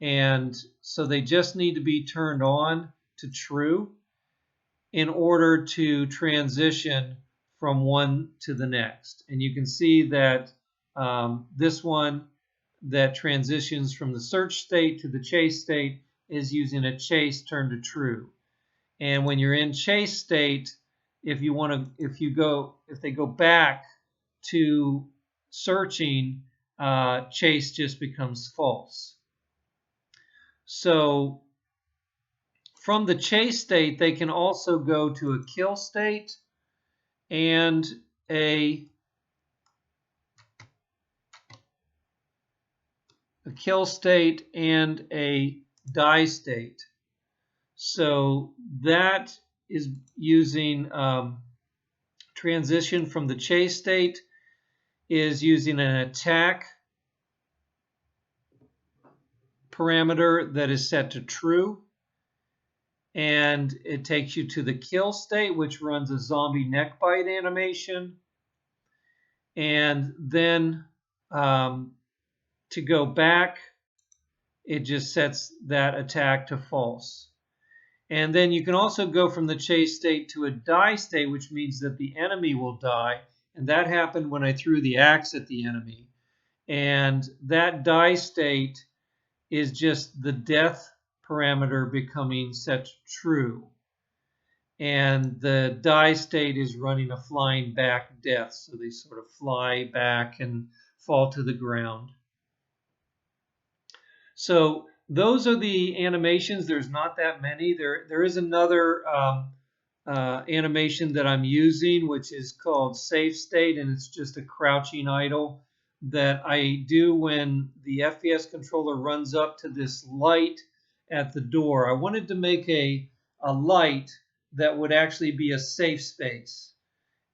And so they just need to be turned on to true in order to transition from one to the next. And you can see that this one that transitions from the search state to the chase state is using a chase turned to true. And when you're in chase state, if they go back to searching, chase just becomes false. So from the chase state, they can also go to a kill state and a kill state and a die state. So that is using transition from the chase state is using an attack parameter that is set to true. And it takes you to the kill state, which runs a zombie neck bite animation. And then to go back, it just sets that attack to false. And then you can also go from the chase state to a die state, which means that the enemy will die. And that happened when I threw the axe at the enemy. And that die state is just the death parameter becoming set to true. And the die state is running a flying back death. So they sort of fly back and fall to the ground. So those are the animations. There's not that many. There is another animation that I'm using, which is called safe state, and it's just a crouching idle that I do when the FPS controller runs up to this light at the door. I wanted to make a light that would actually be a safe space.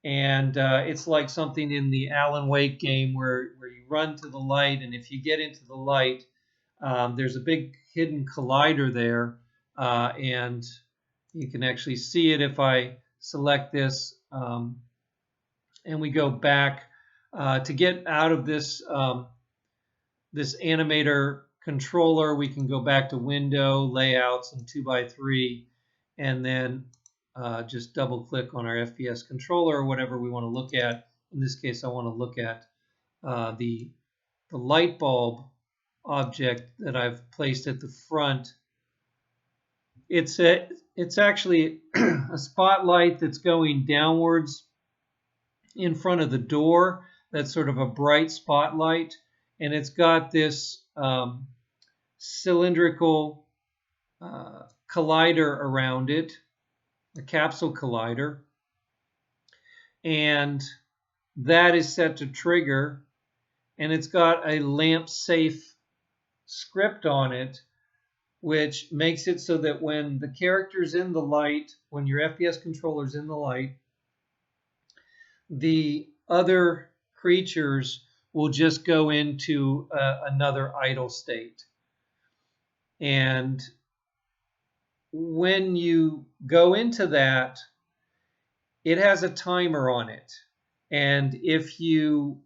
And it's like something in the Alan Wake game where you run to the light, and if you get into the light, there's a big hidden collider there, and you can actually see it if I select this, and we go back to get out of this this animator controller. We can go back to Window, Layouts, and 2x3, and then just double click on our FPS controller or whatever we want to look at. In this case, I want to look at the light bulb object that I've placed at the front. It's actually a spotlight that's going downwards in front of the door. That's sort of a bright spotlight, and it's got this cylindrical collider around it, a capsule collider, and that is set to trigger, and it's got a lamp safe script on it which makes it so that when the character's in the light, when your FPS controller's in the light, the other creatures will just go into another idle state. And when you go into that, it has a timer on it. And if you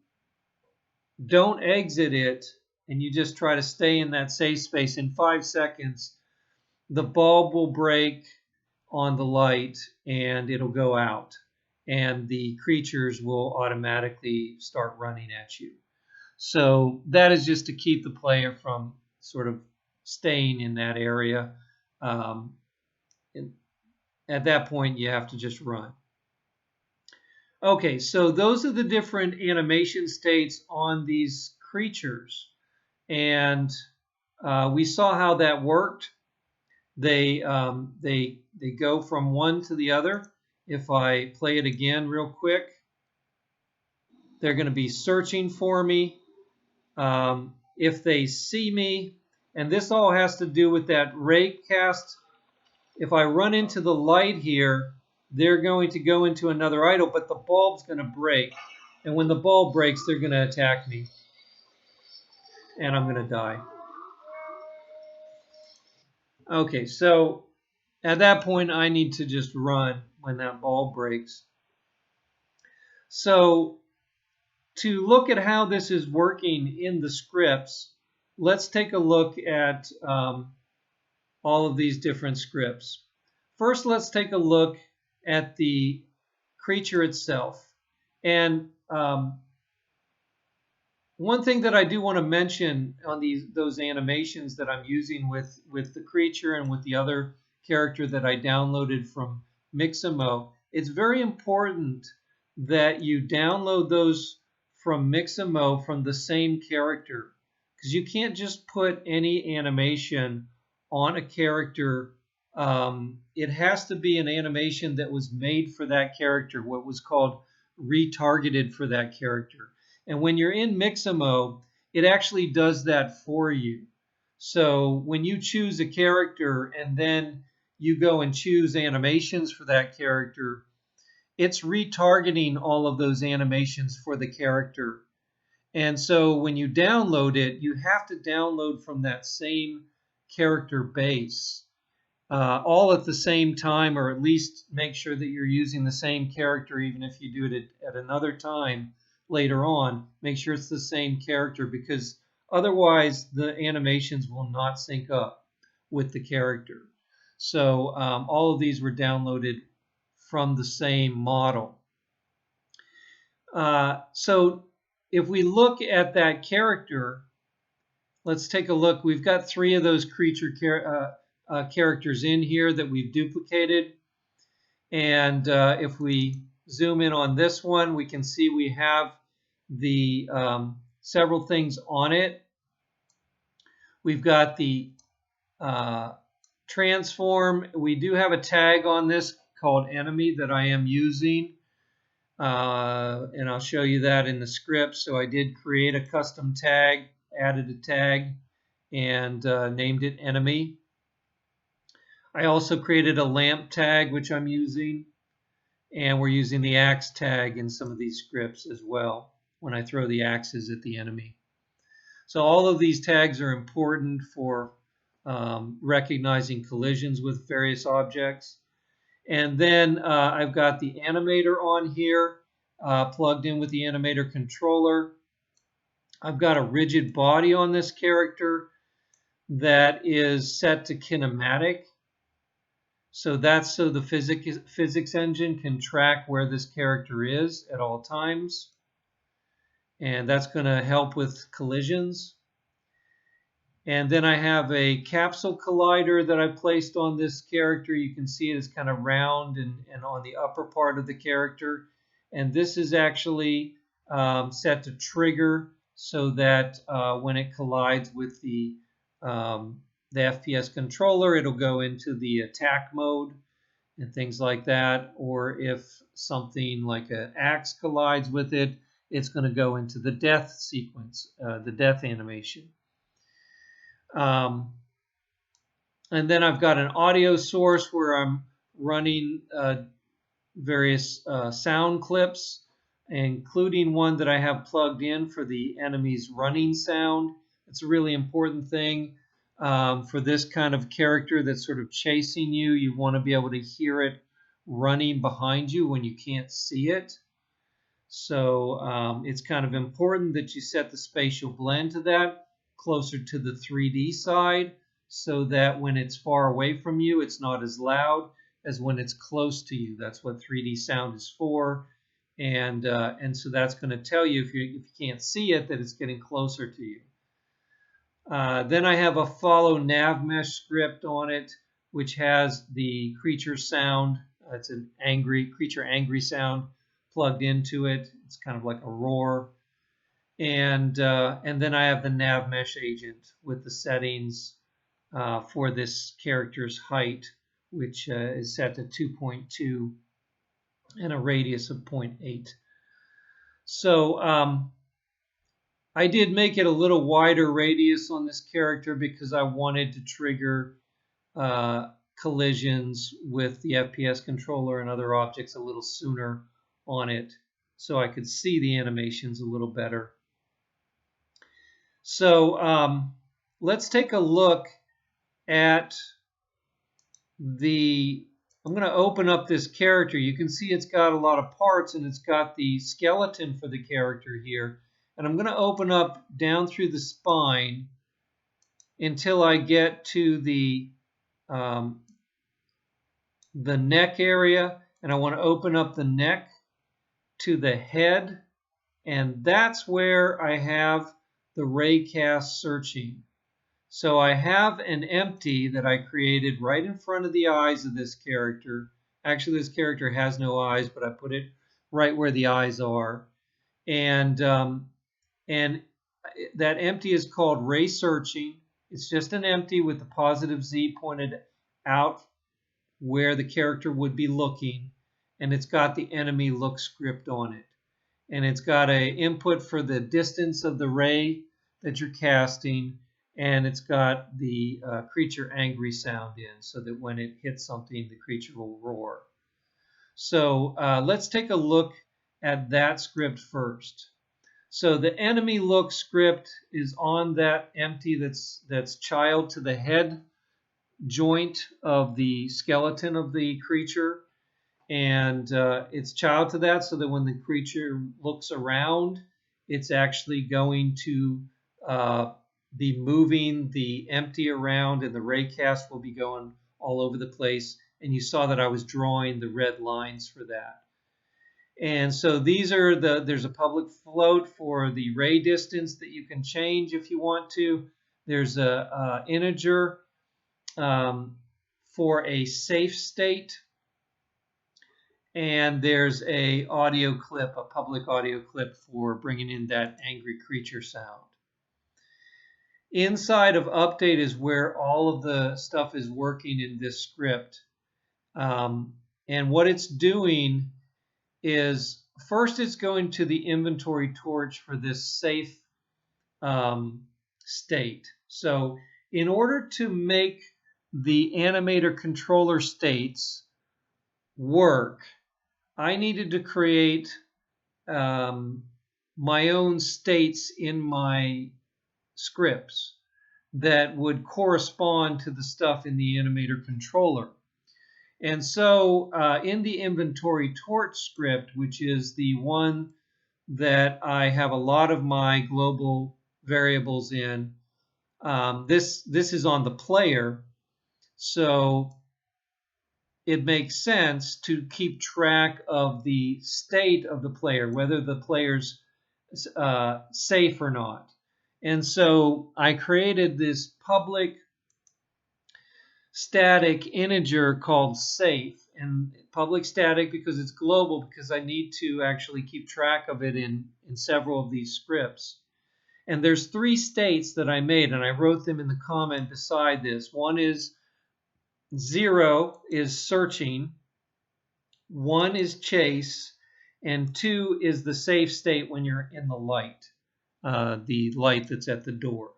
don't exit it and you just try to stay in that safe space, in 5 seconds, the bulb will break on the light and it'll go out. And the creatures will automatically start running at you. So that is just to keep the player from sort of staying in that area. At that point, you have to just run. Okay, so those are the different animation states on these creatures. And we saw how that worked. They go from one to the other. If I play it again real quick, they're going to be searching for me. If they see me, and this all has to do with that ray cast. If I run into the light here, they're going to go into another idle, but the bulb's going to break. And when the bulb breaks, they're going to attack me. And I'm going to die. Okay, so at that point, I need to just run when that bulb breaks. So to look at how this is working in the scripts, let's take a look at all of these different scripts. First, let's take a look at the creature itself. And one thing that I do want to mention on those animations that I'm using with the creature and with the other character that I downloaded from Mixamo, it's very important that you download those from Mixamo from the same character, because you can't just put any animation on a character. It has to be an animation that was made for that character, what was called retargeted for that character. And when you're in Mixamo, it actually does that for you. So when you choose a character and then you go and choose animations for that character, it's retargeting all of those animations for the character. And so when you download it, you have to download from that same character base, all at the same time, or at least make sure that you're using the same character, even if you do it at another time later on. Make sure it's the same character, because otherwise the animations will not sync up with the character. So all of these were downloaded from the same model. So if we look at that character, let's take a look. We've got 3 of those creature characters in here that we've duplicated. And if we zoom in on this one, we can see we have the several things on it. We've got the transform. We do have a tag on this called enemy that I am using. And I'll show you that in the script. So I did create a custom tag, added a tag, and named it enemy. I also created a lamp tag, which I'm using, and we're using the axe tag in some of these scripts as well when I throw the axes at the enemy. So all of these tags are important for recognizing collisions with various objects. And then I've got the animator on here, plugged in with the animator controller. I've got a rigid body on this character that is set to kinematic. So that's so the physics engine can track where this character is at all times. And that's going to help with collisions. And then I have a capsule collider that I placed on this character. You can see it is kind of round and on the upper part of the character. And this is actually set to trigger so that when it collides with the FPS controller, it'll go into the attack mode and things like that. Or if something like an axe collides with it, it's going to go into the death sequence, the death animation. And then I've got an audio source where I'm running various sound clips, including one that I have plugged in for the enemy's running sound. It's a really important thing for this kind of character that's sort of chasing you. You want to be able to hear it running behind you when you can't see it. So it's kind of important that you set the spatial blend to that, closer to the 3D side, so that when it's far away from you, it's not as loud as when it's close to you. That's what 3D sound is for. And so that's going to tell you, if you can't see it, that it's getting closer to you. Then I have a follow nav mesh script on it, which has the creature sound. It's an creature angry sound plugged into it. It's kind of like a roar. And then I have the nav mesh agent with the settings for this character's height, which is set to 2.2 and a radius of 0.8. So I did make it a little wider radius on this character because I wanted to trigger collisions with the FPS controller and other objects a little sooner on it, so I could see the animations a little better. So let's take a look at I'm going to open up this character. You can see it's got a lot of parts, and it's got the skeleton for the character here. And I'm going to open up down through the spine until I get to the neck area. And I want to open up the neck to the head. And that's where I have the raycast searching. So I have an empty that I created right in front of the eyes of this character. Actually, this character has no eyes, but I put it right where the eyes are. And that empty is called ray searching. It's just an empty with the positive Z pointed out where the character would be looking. And it's got the enemy look script on it. And it's got an input for the distance of the ray that you're casting. And it's got the creature angry sound in, so that when it hits something, the creature will roar. So let's take a look at that script first. So the enemy look script is on that empty that's child to the head joint of the skeleton of the creature. And it's child to that, so that when the creature looks around, it's actually going to be moving the empty around, and the raycast will be going all over the place. And you saw that I was drawing the red lines for that. And so these are there's a public float for the ray distance that you can change if you want to. There's a integer for a safe state. And there's a audio clip, a public audio clip for bringing in that angry creature sound. Inside of update is where all of the stuff is working in this script. And what it's doing is, first it's going to the inventory torch for this safe state. So in order to make the animator controller states work, I needed to create my own states in my scripts that would correspond to the stuff in the animator controller. And so in the inventory torch script, which is the one that I have a lot of my global variables in, this is on the player. So it makes sense to keep track of the state of the player, whether the player's safe or not. And so I created this public static integer called safe, and public static because it's global, because I need to actually keep track of it in several of these scripts. And there's 3 states that I made, and I wrote them in the comment beside this. One is 0 is searching, 1 is chase, and 2 is the safe state when you're in the light that's at the door.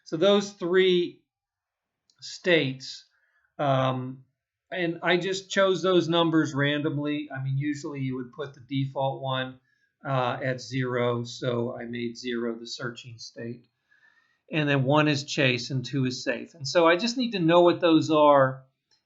So those 3 states. Um, and I just chose those numbers randomly. I mean, usually you would put the default one at 0, so I made 0 the searching state. And then 1 is chase and 2 is safe. And so I just need to know what those are.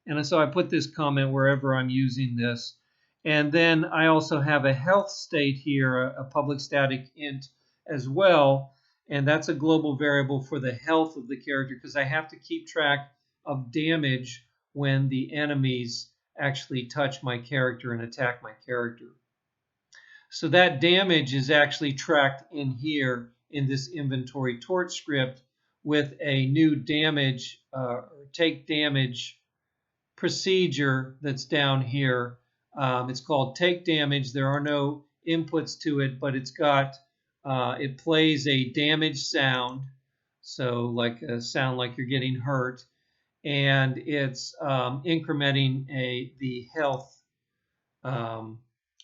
And so I put this comment wherever I'm using this. And then I also have a health state here, a public static int as well. And that's a global variable for the health of the character because I have to keep track of damage when the enemies actually touch my character and attack my character. So that damage is actually tracked in here in this inventory torch script with a new damage take damage procedure that's down here. It's called take damage. There are no inputs to it, but it's got it plays a damage sound, so like a sound like you're getting hurt, and it's incrementing the health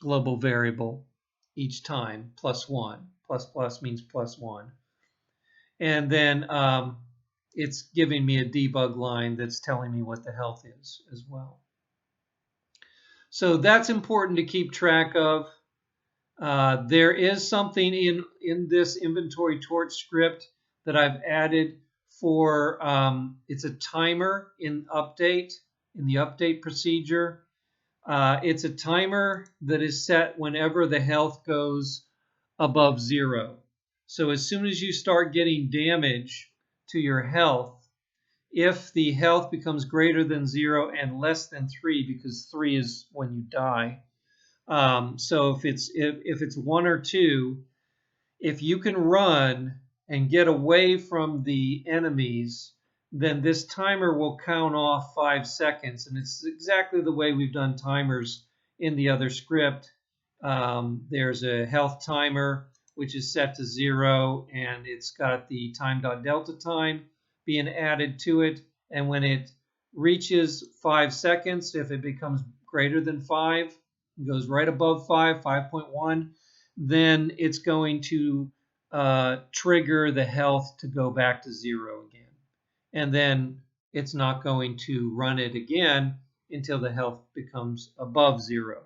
global variable each time, +1. Plus means +1. And then it's giving me a debug line that's telling me what the health is as well. So that's important to keep track of. There is something in this inventory torch script that I've added for, it's a timer in the update procedure. It's a timer that is set whenever the health goes above 0. So as soon as you start getting damage to your health, if the health becomes greater than 0 and less than 3, because 3 is when you die. So if it's 1 or 2, if you can run and get away from the enemies, then this timer will count off 5 seconds. And it's exactly the way we've done timers in the other script. There's a health timer, which is set to 0, and it's got the time.delta time being added to it. And when it reaches 5 seconds, if it becomes greater than 5, goes right above 5, 5.1, then it's going to trigger the health to go back to 0 again. And then it's not going to run it again until the health becomes above 0.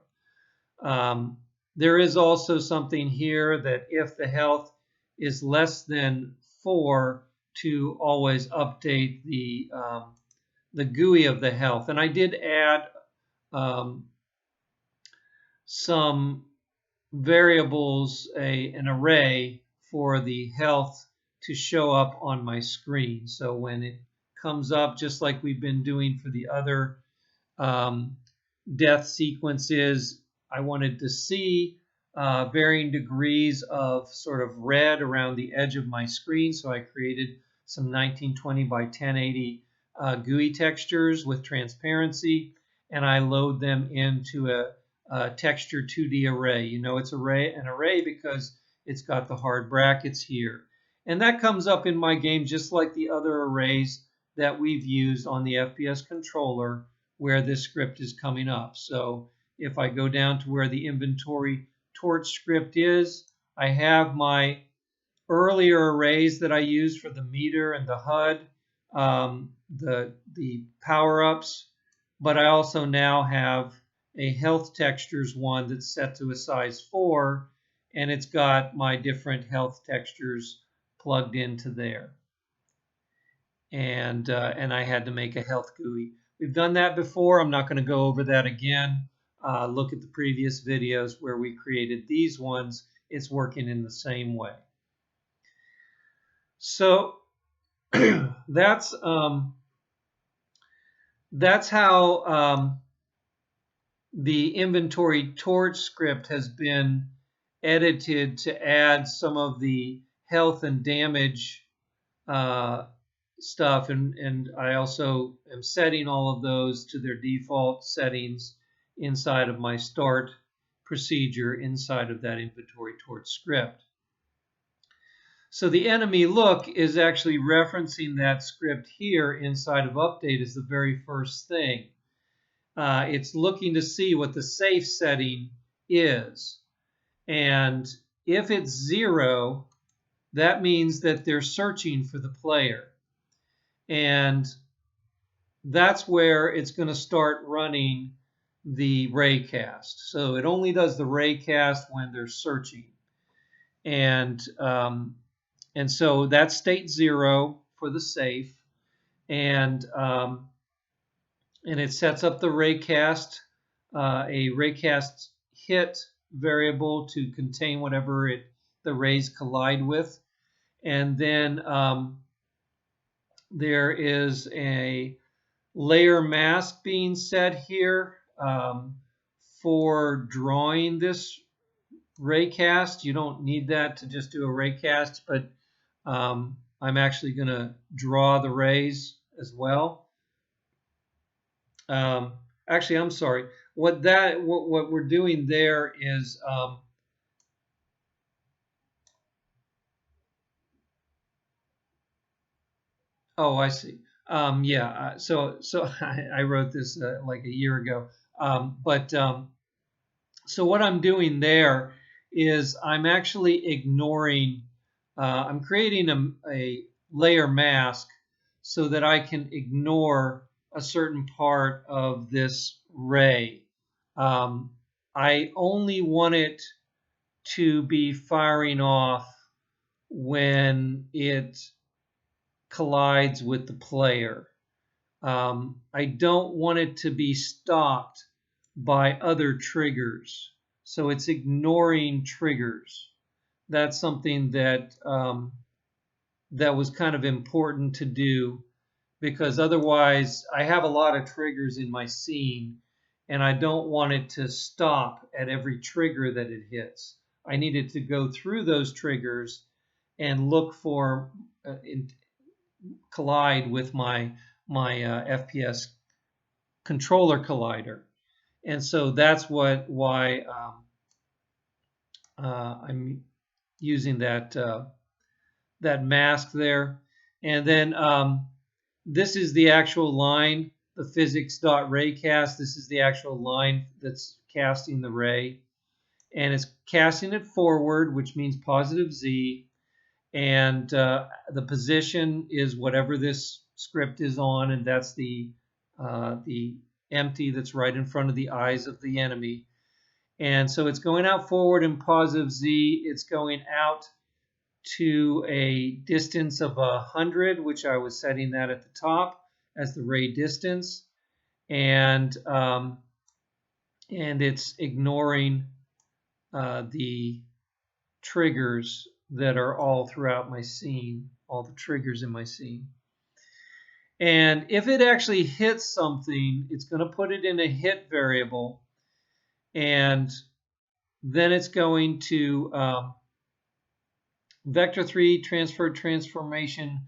There is also something here that if the health is less than 4, to always update the GUI of the health. And I did add some variables, an array for the health to show up on my screen. So when it comes up, just like we've been doing for the other death sequences, I wanted to see varying degrees of sort of red around the edge of my screen. So I created some 1920 by 1080 GUI textures with transparency, and I load them into a texture 2D array. You know it's an array because it's got the hard brackets here. And that comes up in my game just like the other arrays that we've used on the FPS controller where this script is coming up. So if I go down to where the inventory torch script is, I have my earlier arrays that I used for the meter and the HUD, the power-ups, but I also now have a health textures one that's set to a size 4, and it's got my different health textures plugged into there. And I had to make a health GUI. We've done that before. I'm not going to go over that again. Look at the previous videos where we created these ones. It's working in the same way. So that's how the inventory torch script has been edited to add some of the health and damage stuff, and I also am setting all of those to their default settings inside of my start procedure inside of that inventory torch script. So the enemy look is actually referencing that script here inside of update as the very first thing. It's looking to see what the safe setting is. And if it's 0, that means that they're searching for the player. And that's where it's going to start running the ray cast. So it only does the ray cast when they're searching. And so that's state 0 for the safe. And it sets up the raycast, a raycast hit variable to contain whatever the rays collide with. And then there is a layer mask being set here for drawing this raycast. You don't need that to just do a raycast, but I'm actually going to draw the rays as well. Actually, I'm sorry. What we're doing there is oh, I see. Yeah. So I wrote this like a year ago. But so what I'm doing there is I'm actually ignoring. I'm creating a layer mask so that I can ignore a certain part of this ray. I only want it to be firing off when it collides with the player. I don't want it to be stopped by other triggers. So it's ignoring triggers. That's something that that was kind of important to do, because otherwise I have a lot of triggers in my scene and I don't want it to stop at every trigger that it hits. I need it to go through those triggers and look for collide with my FPS controller collider. And so that's why I'm using that mask there. And then this is the actual line, the physics.raycast. This is the actual line that's casting the ray. And it's casting it forward, which means positive Z. And the position is whatever this script is on, and that's the empty that's right in front of the eyes of the enemy. And so it's going out forward in positive Z. It's going out to a distance of 100, which I was setting that at the top as the ray distance, and it's ignoring the triggers that are all throughout my scene, all the triggers in my scene. And if it actually hits something, it's going to put it in a hit variable, and then it's going to vector 3 transformation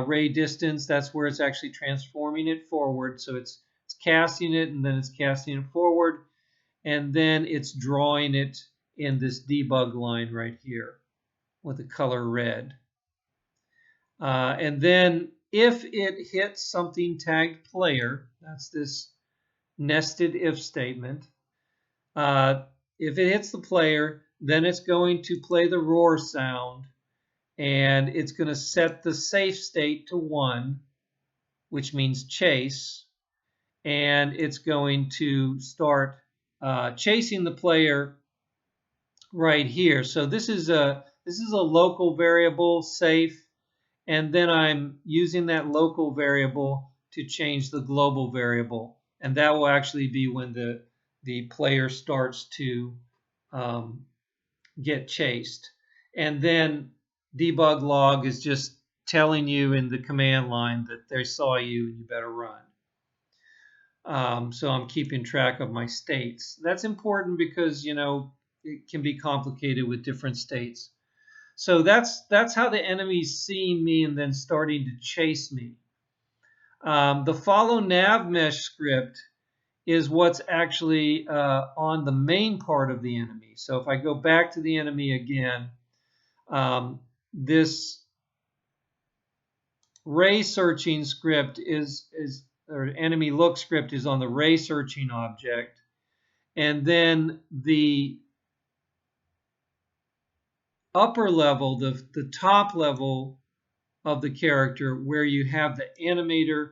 ray distance. That's where it's actually transforming it forward. So it's casting it, and then it's casting it forward, and then it's drawing it in this debug line right here with the color red. And then if it hits something tagged player, that's this nested if statement. If it hits the player, then it's going to play the roar sound, and it's going to set the safe state to 1, which means chase, and it's going to start chasing the player right here. So this is a local variable, safe, and then I'm using that local variable to change the global variable, and that will actually be when the player starts to get chased. And then debug log is just telling you in the command line that they saw you and you better run. So I'm keeping track of my states. That's important because, you know, it can be complicated with different states. So that's how the enemy's seeing me and then starting to chase me. The follow nav mesh script is what's actually on the main part of the enemy. So if I go back to the enemy again, this ray searching script or enemy look script is on the ray searching object, and then the upper level, the top level of the character, where you have the animator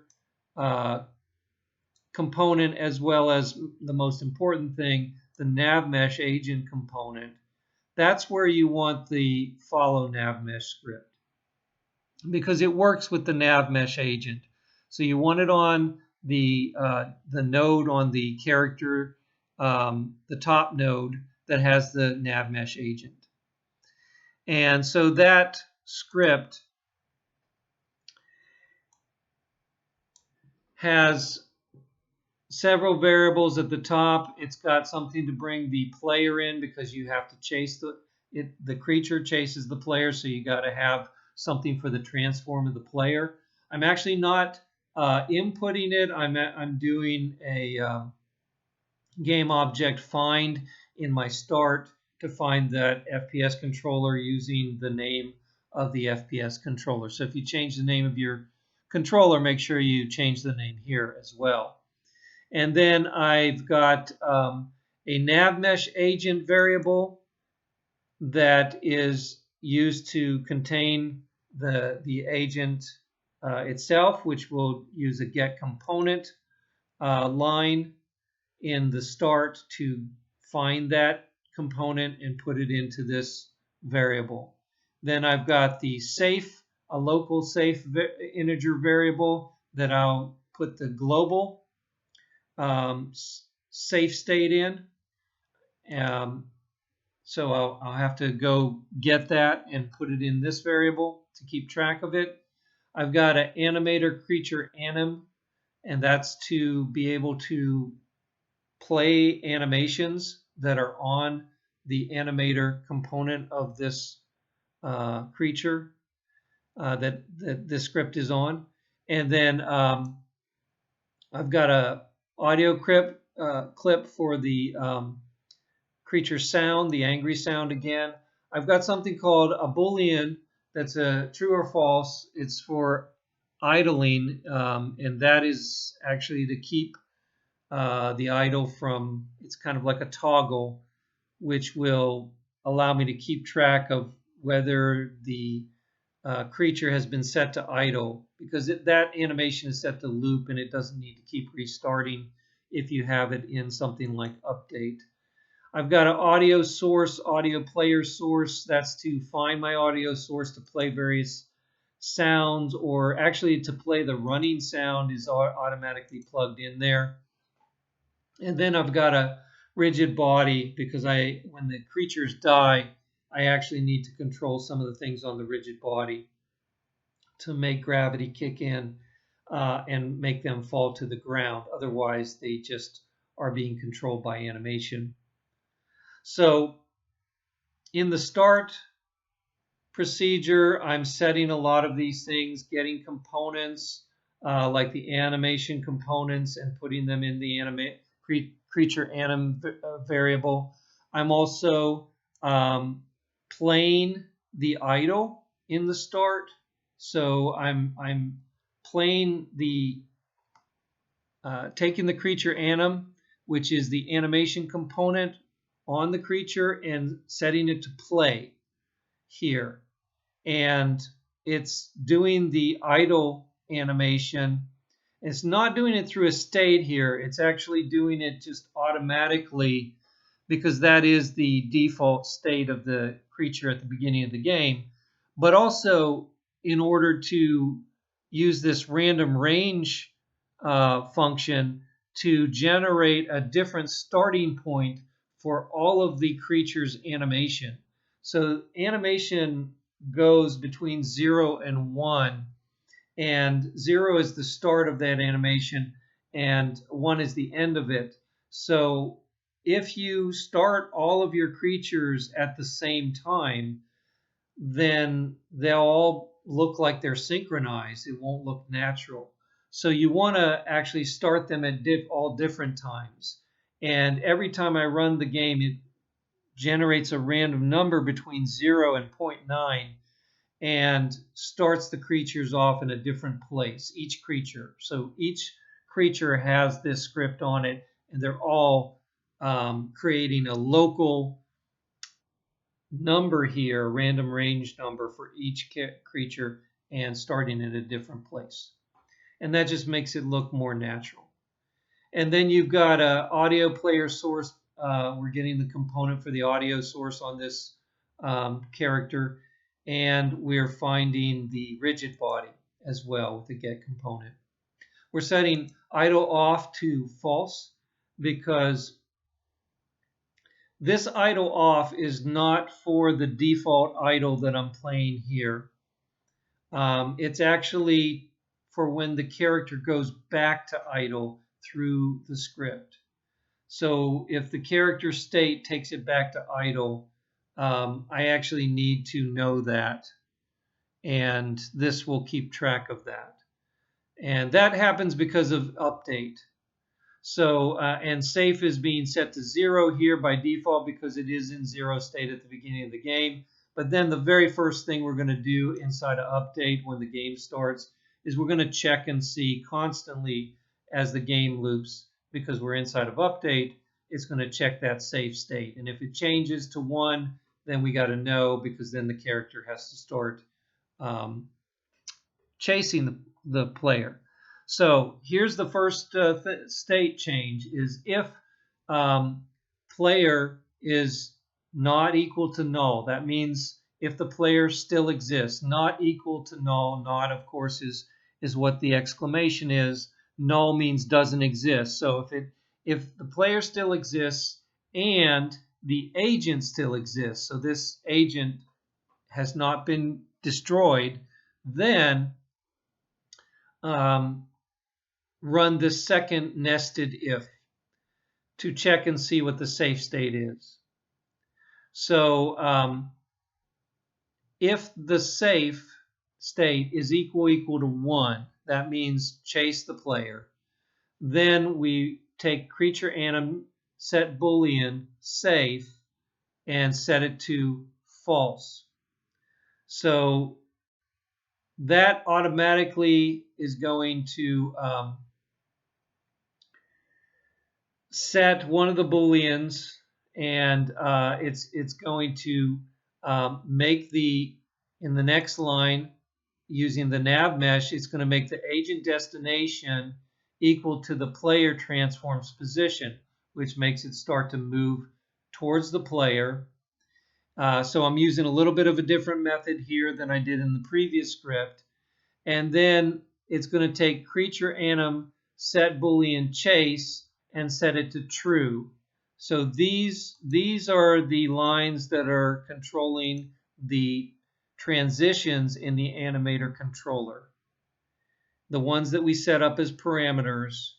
component, as well as the most important thing, the nav mesh agent component. That's where you want the follow nav mesh script, because it works with the nav mesh agent. So you want it on the node on the character, the top node that has the nav mesh agent. And so that script has several variables at the top. It's got something to bring the player in, because you have to chase the creature chases the player, so you got to have something for the transform of the player. I'm actually not inputting it. I'm doing a game object find in my start to find that FPS controller using the name of the FPS controller. So if you change the name of your controller, make sure you change the name here as well. And then I've got a nav mesh agent variable that is used to contain the agent itself, which will use a get component line in the start to find that component and put it into this variable. Then I've got the safe, a local safe integer variable that I'll put the global safe state in. So I'll have to go get that and put it in this variable to keep track of it. I've got an animator creature anim, and that's to be able to play animations that are on the animator component of this creature that this script is on. And then I've got a audio clip for the creature sound, the angry sound again. I've got something called a Boolean that's a true or false. It's for idling, and that is actually to keep the idle from, it's kind of like a toggle, which will allow me to keep track of whether the creature has been set to idle, because that animation is set to loop and it doesn't need to keep restarting if you have it in something like update. I've got an audio source, audio player source. That's to find my audio source to play various sounds, or actually to play the running sound is automatically plugged in there. And then I've got a rigid body, because when the creatures die, I actually need to control some of the things on the rigid body to make gravity kick in and make them fall to the ground. Otherwise, they just are being controlled by animation. So in the start procedure, I'm setting a lot of these things, getting components like the animation components and putting them in the creature anim variable. I'm also playing the idle in the start. So I'm playing taking the creature anim, which is the animation component on the creature, and setting it to play here. And it's doing the idle animation. It's not doing it through a state here. It's actually doing it just automatically, because that is the default state of the creature at the beginning of the game. But also, in order to use this random range function to generate a different starting point for all of the creature's animation. So animation goes between 0 and 1, and 0 is the start of that animation and 1 is the end of it. So if you start all of your creatures at the same time, then they'll all look like they're synchronized. It won't look natural. So you want to actually start them at all different times. And every time I run the game, it generates a random number between 0 and 0.9 and starts the creatures off in a different place, each creature. So each creature has this script on it, and they're all creating a local number here, a random range number for each creature, and starting at a different place. And that just makes it look more natural. And then you've got a audio player source. We're getting the component for the audio source on this character, and we're finding the rigid body as well with the get component. We're setting idle off to false because this idle off is not for the default idle that I'm playing here. It's actually for when the character goes back to idle through the script. So if the character state takes it back to idle, I actually need to know that, and this will keep track of that. And that happens because of update. So, and safe is being set to 0 here by default because it is in 0 state at the beginning of the game. But then the very first thing we're going to do inside of update when the game starts is we're going to check and see constantly as the game loops, because we're inside of update, it's going to check that safe state. And if it changes to 1, then we got to know, because then the character has to start chasing the player. So here's the first state change is if player is not equal to null. That means if the player still exists. Not equal to null. Not, of course, is what the exclamation is. Null means doesn't exist. So if the player still exists and the agent still exists, so this agent has not been destroyed, then run the second nested if to check and see what the safe state is. So if the safe state is equal to 1, that means chase the player. Then we take creature anim set boolean safe and set it to false. So that automatically is going to set one of the booleans, and it's going to make in the next line using the nav mesh, it's going to make the agent destination equal to the player transform's position, which makes it start to move towards the player. So I'm using a little bit of a different method here than I did in the previous script. And then it's going to take creature anim set boolean chase and set it to true. So these are the lines that are controlling the transitions in the animator controller. The ones that we set up as parameters,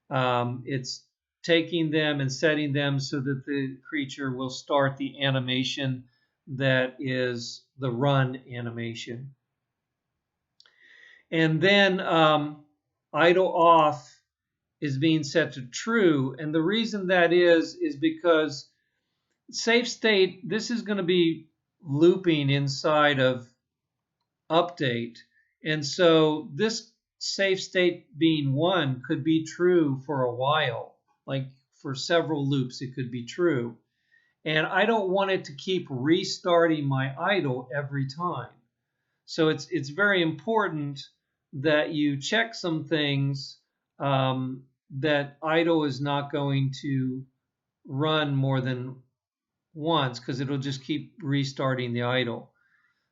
it's taking them and setting them so that the creature will start the animation that is the run animation. And then idle off is being set to true. And the reason that is because safe state, this is going to be looping inside of update. And so this safe state being 1 could be true for a while, like for several loops it could be true. And I don't want it to keep restarting my idle every time. So it's very important that you check some things, that idle is not going to run more than once, because it'll just keep restarting the idle.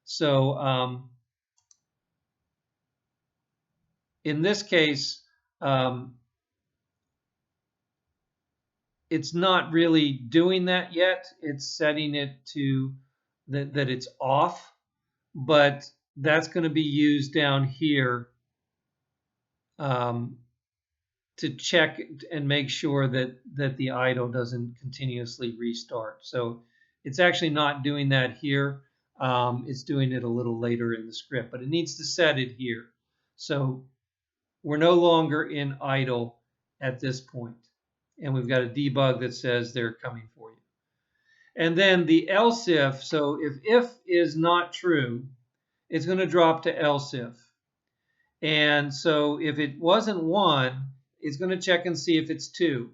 So in this case, it's not really doing that yet. It's setting it to that it's off, but that's going to be used down here to check and make sure that the idle doesn't continuously restart. So it's actually not doing that here. It's doing it a little later in the script, but it needs to set it here. So we're no longer in idle at this point. And we've got a debug that says they're coming for you. And then the else if, so if is not true, it's going to drop to else if. And so if it wasn't 1, it's going to check and see if it's 2.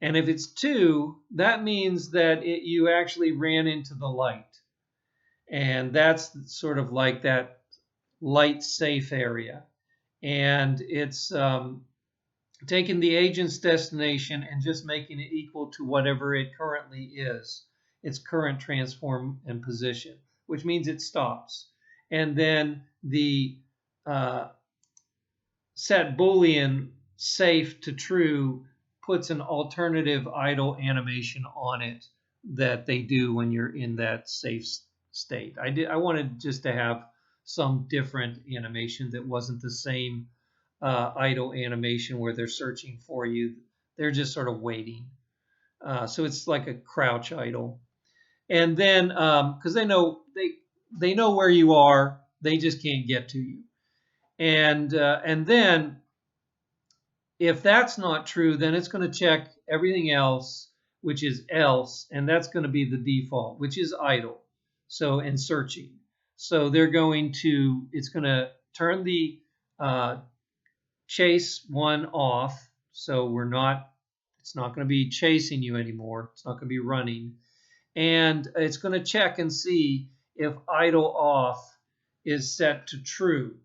And if it's 2, that means that you actually ran into the light. And that's sort of like that light safe area. And it's taking the agent's destination and just making it equal to whatever it currently is, its current transform and position, which means it stops. And then the uh, set Boolean safe to true puts an alternative idle animation on it that they do when you're in that safe state. I wanted just to have some different animation that wasn't the same idle animation where they're searching for you. They're just sort of waiting. So it's like a crouch idle. And then because they know where you are, they just can't get to you. And then if that's not true, then it's going to check everything else, which is else, and that's going to be the default, which is idle. So and searching. So it's going to turn the chase one off. So it's not going to be chasing you anymore. It's not going to be running. And it's going to check and see if idle off is set to true.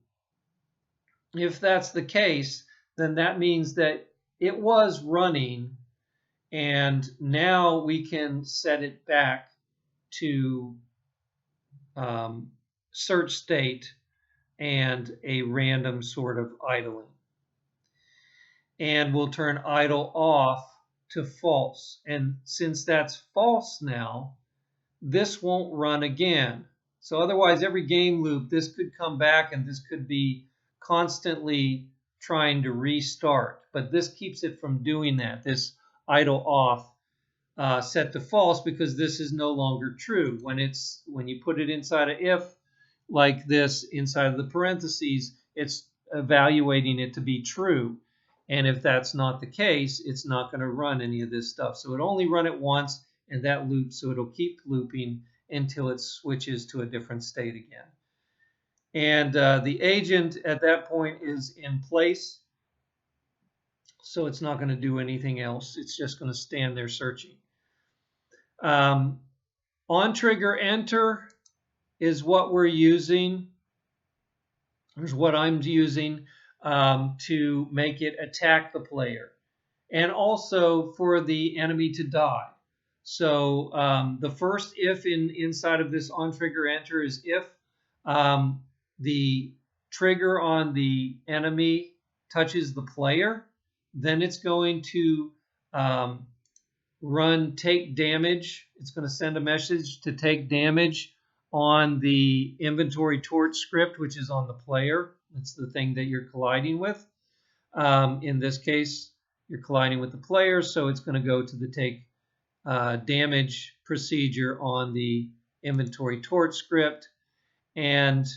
If that's the case, then that means that it was running, and now we can set it back to search state and a random sort of idling. And we'll turn idle off to false. And since that's false now, this won't run again. So otherwise, every game loop, this could come back and this could be constantly trying to restart. But this keeps it from doing that, this idle off set to false, because this is no longer true. When you put it inside a if like this inside of the parentheses, it's evaluating it to be true. And if that's not the case, it's not going to run any of this stuff. So it only run it once, and that loops, so it'll keep looping until it switches to a different state again. And the agent at that point is in place, so it's not going to do anything else. It's just going to stand there searching. On trigger enter is what we're using. Here's what I'm using to make it attack the player, and also for the enemy to die. So the first if inside of this on trigger enter is if the trigger on the enemy touches the player, then it's going to run take damage. It's going to send a message to take damage on the inventory torch script, which is on the player. It's the thing that you're colliding with. In this case, you're colliding with the player, so it's going to go to the take damage procedure on the inventory torch script, and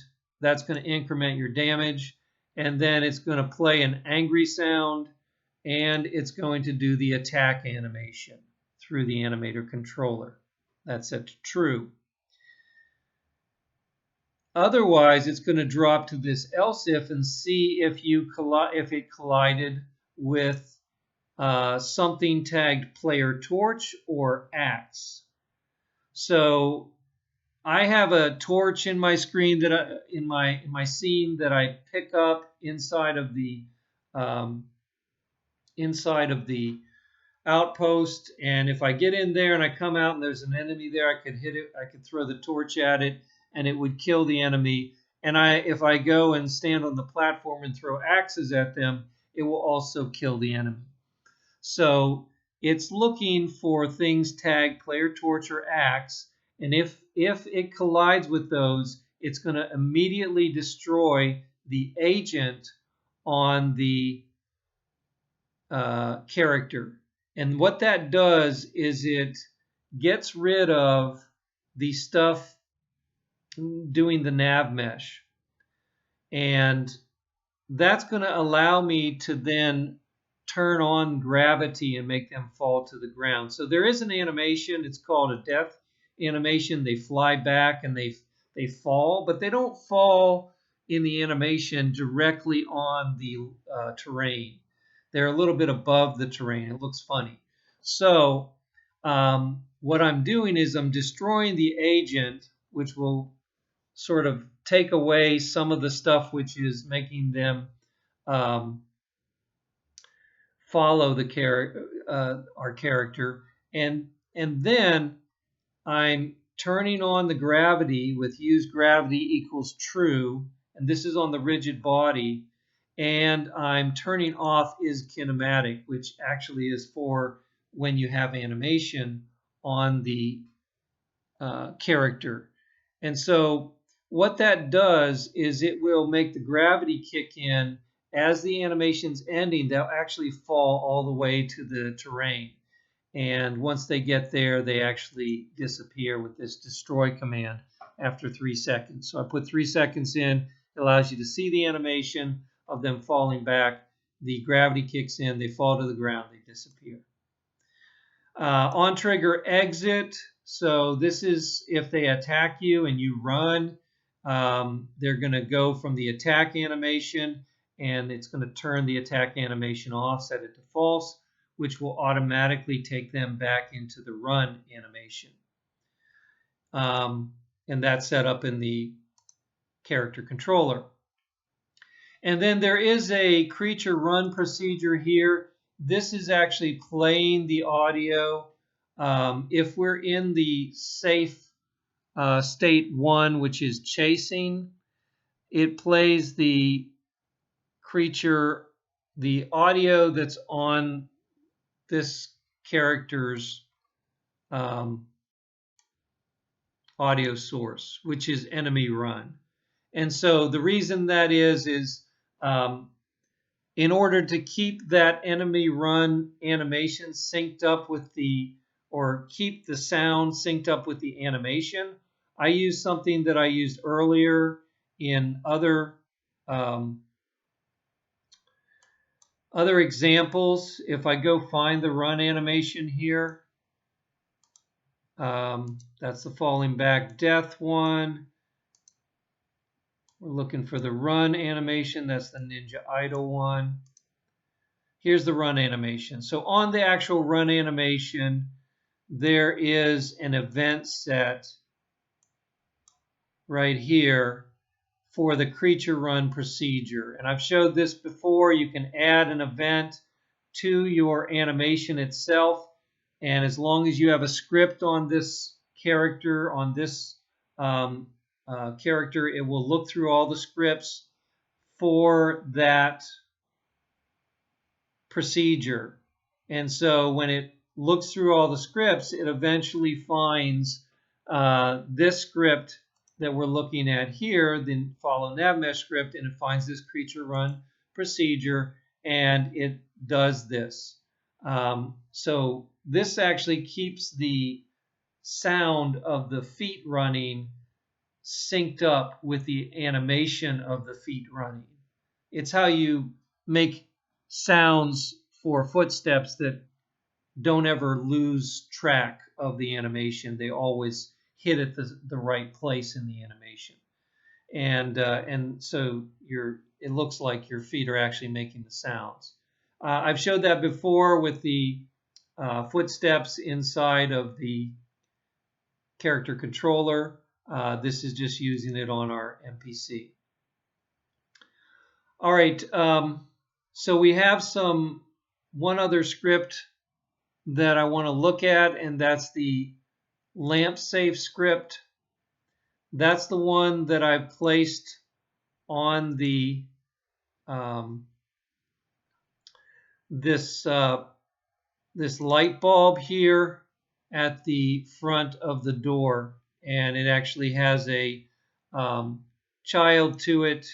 that's going to increment your damage. And then it's going to play an angry sound, and it's going to do the attack animation through the animator controller. That's set to true. Otherwise, it's going to drop to this else if and see if it collided with something tagged player torch or axe. So I have a torch in my screen that in my scene that I pick up inside of the outpost, and if I get in there and I come out and there's an enemy there, I could hit it. I could throw the torch at it, and it would kill the enemy. And if I go and stand on the platform and throw axes at them, it will also kill the enemy. So it's looking for things tagged player torch or axe, and if it collides with those, it's going to immediately destroy the agent on the character. And what that does is it gets rid of the stuff doing the nav mesh. And that's going to allow me to then turn on gravity and make them fall to the ground. So there is an animation. It's called a death animation. They fly back and they fall, but they don't fall in the animation directly on the terrain. They're a little bit above the terrain. It looks funny. So what I'm doing is I'm destroying the agent, which will sort of take away some of the stuff which is making them follow our character, and then I'm turning on the gravity with use gravity equals true, and this is on the rigid body, and I'm turning off is kinematic, which actually is for when you have animation on the character. And so what that does is it will make the gravity kick in as the animation's ending. They'll actually fall all the way to the terrain. And once they get there, they actually disappear with this destroy command after 3 seconds. So I put 3 seconds in. It allows you to see the animation of them falling back. The gravity kicks in. They fall to the ground. They disappear. On trigger exit. So this is if they attack you and you run. They're going to go from the attack animation, and it's going to turn the attack animation off, set it to false, which will automatically take them back into the run animation. And that's set up in the character controller. And then there is a creature run procedure here. This is actually playing the audio. If we're in the safe state 1, which is chasing, it plays the creature, the audio that's on this character's audio source, which is enemy run. And so the reason that is in order to keep that enemy run animation synced up with or keep the sound synced up with the animation, I use something that I used earlier in other examples. If I go find the run animation here, that's the falling back death one. We're looking for the run animation. That's the Ninja Idol one. Here's the run animation. So on the actual run animation, there is an event set right here for the creature run procedure. And I've showed this before. You can add an event to your animation itself. And as long as you have a script on this character, character, it will look through all the scripts for that procedure. And so when it looks through all the scripts, it eventually finds this script that we're looking at here, the follow navmesh script, and it finds this creature run procedure, and it does this. So this actually keeps the sound of the feet running synced up with the animation of the feet running. It's how you make sounds for footsteps that don't ever lose track of the animation. They always hit at the right place in the animation. And so it looks like your feet are actually making the sounds. I've showed that before with the footsteps inside of the character controller. This is just using it on our NPC. All right, so we have one other script that I want to look at, and that's the lamp safe script. That's the one that I've placed on the this light bulb here at the front of the door, and it actually has a child to it.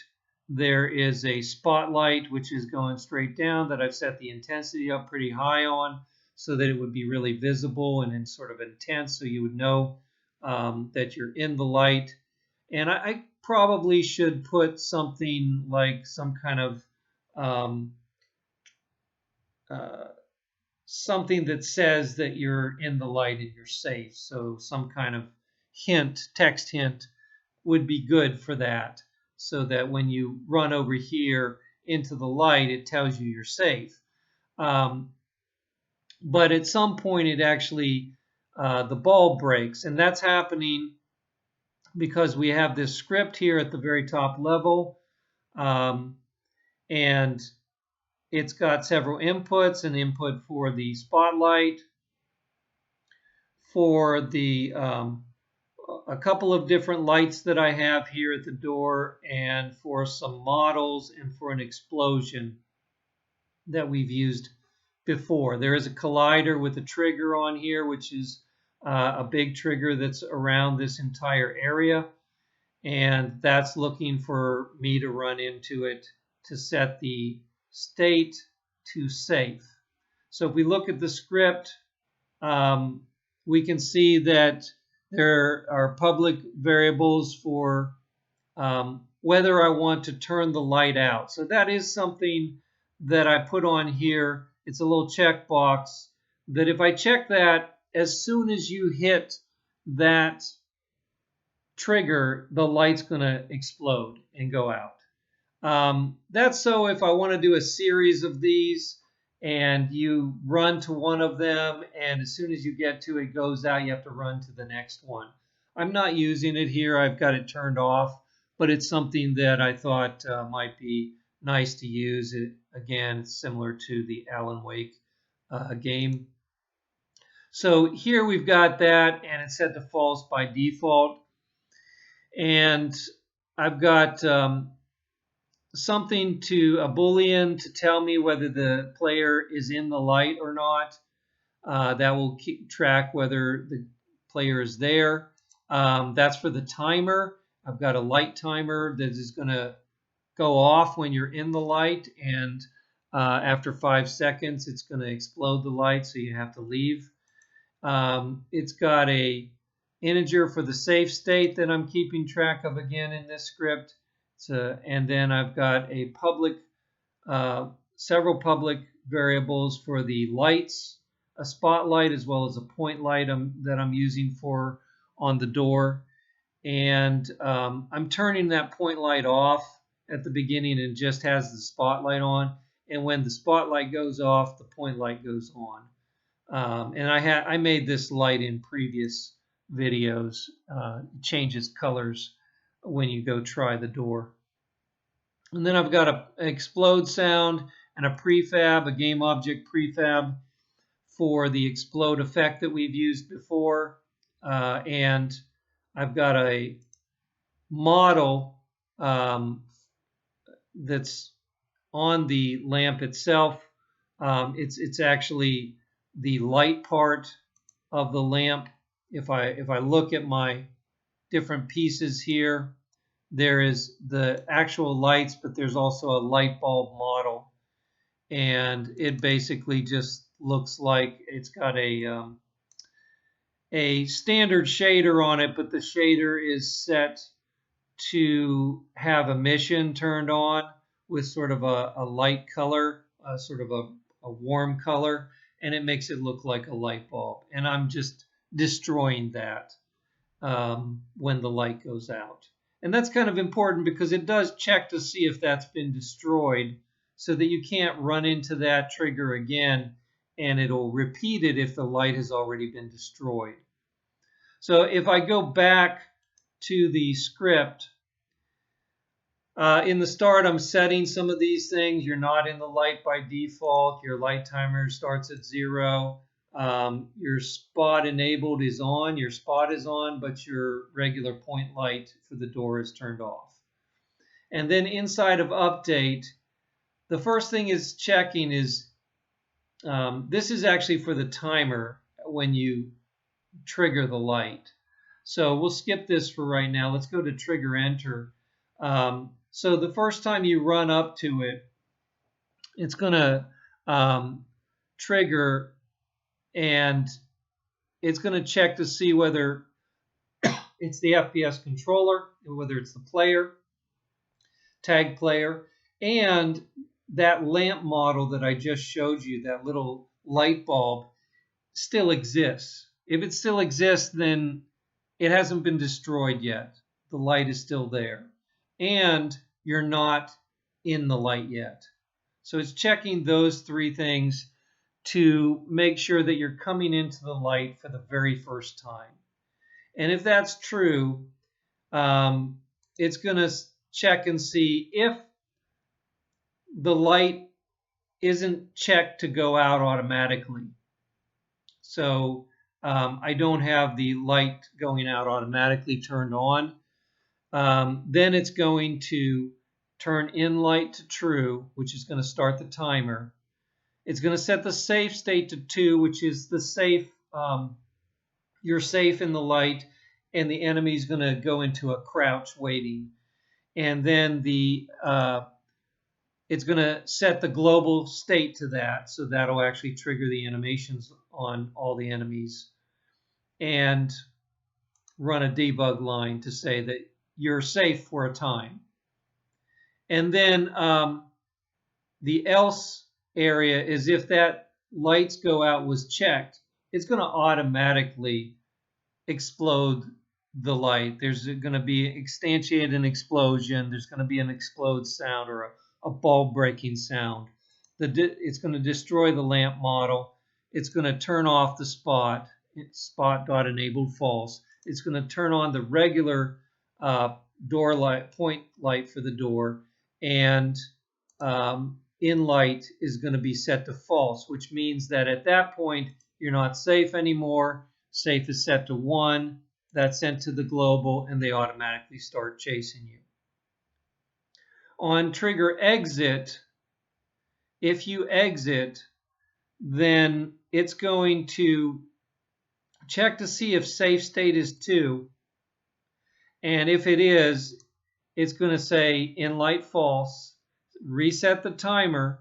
There is a spotlight which is going straight down that I've set the intensity up pretty high on so that it would be really visible and in sort of intense, so you would know that you're in the light. And I probably should put something like some kind of something that says that you're in the light and you're safe. So some kind of text hint would be good for that, so that when you run over here into the light, it tells you you're safe. But at some point, it actually, the bulb breaks, and that's happening because we have this script here at the very top level, and it's got several inputs, an input for the spotlight, for the a couple of different lights that I have here at the door, and for some models and for an explosion that we've used before. There is a collider with a trigger on here, which is a big trigger that's around this entire area. And that's looking for me to run into it to set the state to safe. So if we look at the script, we can see that there are public variables for whether I want to turn the light out. So that is something that I put on here. It's a little checkbox that if I check that, as soon as you hit that trigger, the light's going to explode and go out. That's so if I want to do a series of these and you run to one of them, and as soon as you get to it goes out, you have to run to the next one. I'm not using it here. I've got it turned off, but it's something that I thought might be nice to use. Again, it's similar to the Alan Wake game. So here we've got that, and it's set to false by default. And I've got something to a Boolean to tell me whether the player is in the light or not. That will keep track whether the player is there. That's for the timer. I've got a light timer that is going to go off when you're in the light, and after 5 seconds, it's going to explode the light, so you have to leave. It's got a integer for the safe state that I'm keeping track of again in this script. And then I've got a several public variables for the lights, a spotlight as well as a point light that I'm using for on the door. And I'm turning that point light off at the beginning and just has the spotlight on. And when the spotlight goes off, the point light goes on. And I made this light in previous videos. It changes colors when you go try the door. And then I've got an explode sound and a prefab, a game object prefab for the explode effect that we've used before. And I've got a model that's on the lamp itself. It's actually the light part of the lamp. If I look at my different pieces here, there is the actual lights, but there's also a light bulb model, and it basically just looks like it's got a standard shader on it, but the shader is set to have emission turned on with sort of a light color, sort of a warm color, and it makes it look like a light bulb. And I'm just destroying that when the light goes out. And that's kind of important because it does check to see if that's been destroyed so that you can't run into that trigger again, and it'll repeat it if the light has already been destroyed. So if I go back to the script, in the start, I'm setting some of these things. You're not in the light by default. Your light timer starts at 0. Your spot enabled is on. Your spot is on, but your regular point light for the door is turned off. And then inside of update, the first thing is checking is, this is actually for the timer when you trigger the light. So we'll skip this for right now. Let's go to trigger enter. So the first time you run up to it, it's going to trigger, and it's going to check to see whether it's the FPS controller, whether it's the player, tag player, and that lamp model that I just showed you, that little light bulb, still exists. If it still exists, then it hasn't been destroyed yet. The light is still there. And you're not in the light yet. So it's checking those 3 things to make sure that you're coming into the light for the very first time. And if that's true, it's going to check and see if the light isn't checked to go out automatically. So I don't have the light going out automatically turned on. Then it's going to turn in light to true, which is going to start the timer. It's going to set the safe state to 2, which is the safe. You're safe in the light, and the enemy is going to go into a crouch waiting. And then it's going to set the global state to that, so that'll actually trigger the animations on all the enemies, and run a debug line to say that you're safe for a time. And then the else area is if that lights go out was checked, it's going to automatically explode the light. There's going to be instantiate an explosion. There's going to be an explode sound or a bulb breaking sound. It's going to destroy the lamp model. It's going to turn off the spot. Spot.enabled false. It's going to turn on the regular door light, point light for the door, and in light is going to be set to false, which means that at that point you're not safe anymore. Safe is set to 1. That's sent to the global, and they automatically start chasing you. On trigger exit, if you exit, then it's going to check to see if safe state is 2. And if it is, it's going to say in light false, reset the timer.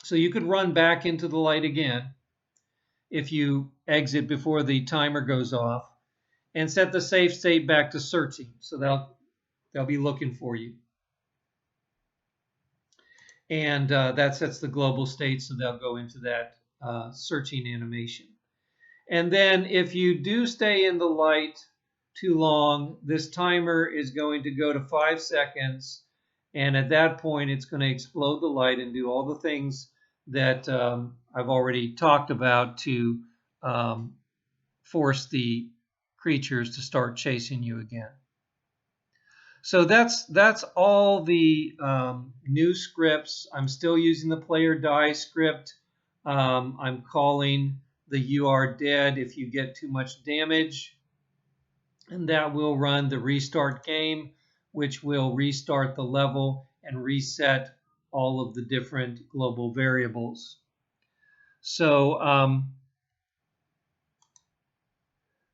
So you could run back into the light again if you exit before the timer goes off, and set the safe state back to searching. So they'll be looking for you. And that sets the global state, so they'll go into that searching animation. And then if you do stay in the light too long, this timer is going to go to 5 seconds. And at that point, it's going to explode the light and do all the things that I've already talked about to force the creatures to start chasing you again. So that's all the new scripts. I'm still using the player die script. I'm calling the "you are dead" if you get too much damage, and that will run the restart game, which will restart the level and reset all of the different global variables. So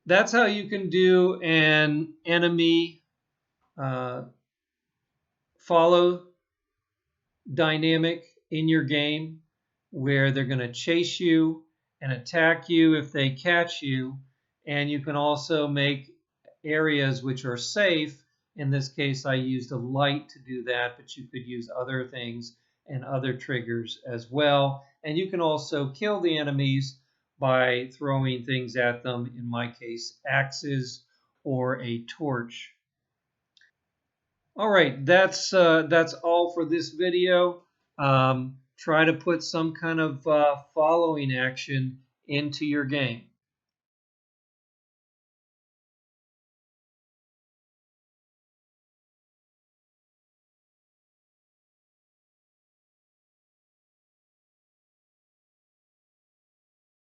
that's how you can do an enemy follow dynamic in your game, where they're going to chase you and attack you if they catch you. And you can also make areas which are safe. In this case, I used a light to do that, but you could use other things and other triggers as well. And you can also kill the enemies by throwing things at them, in my case, axes or a torch. All right, that's all for this video. Try to put some kind of following action into your game.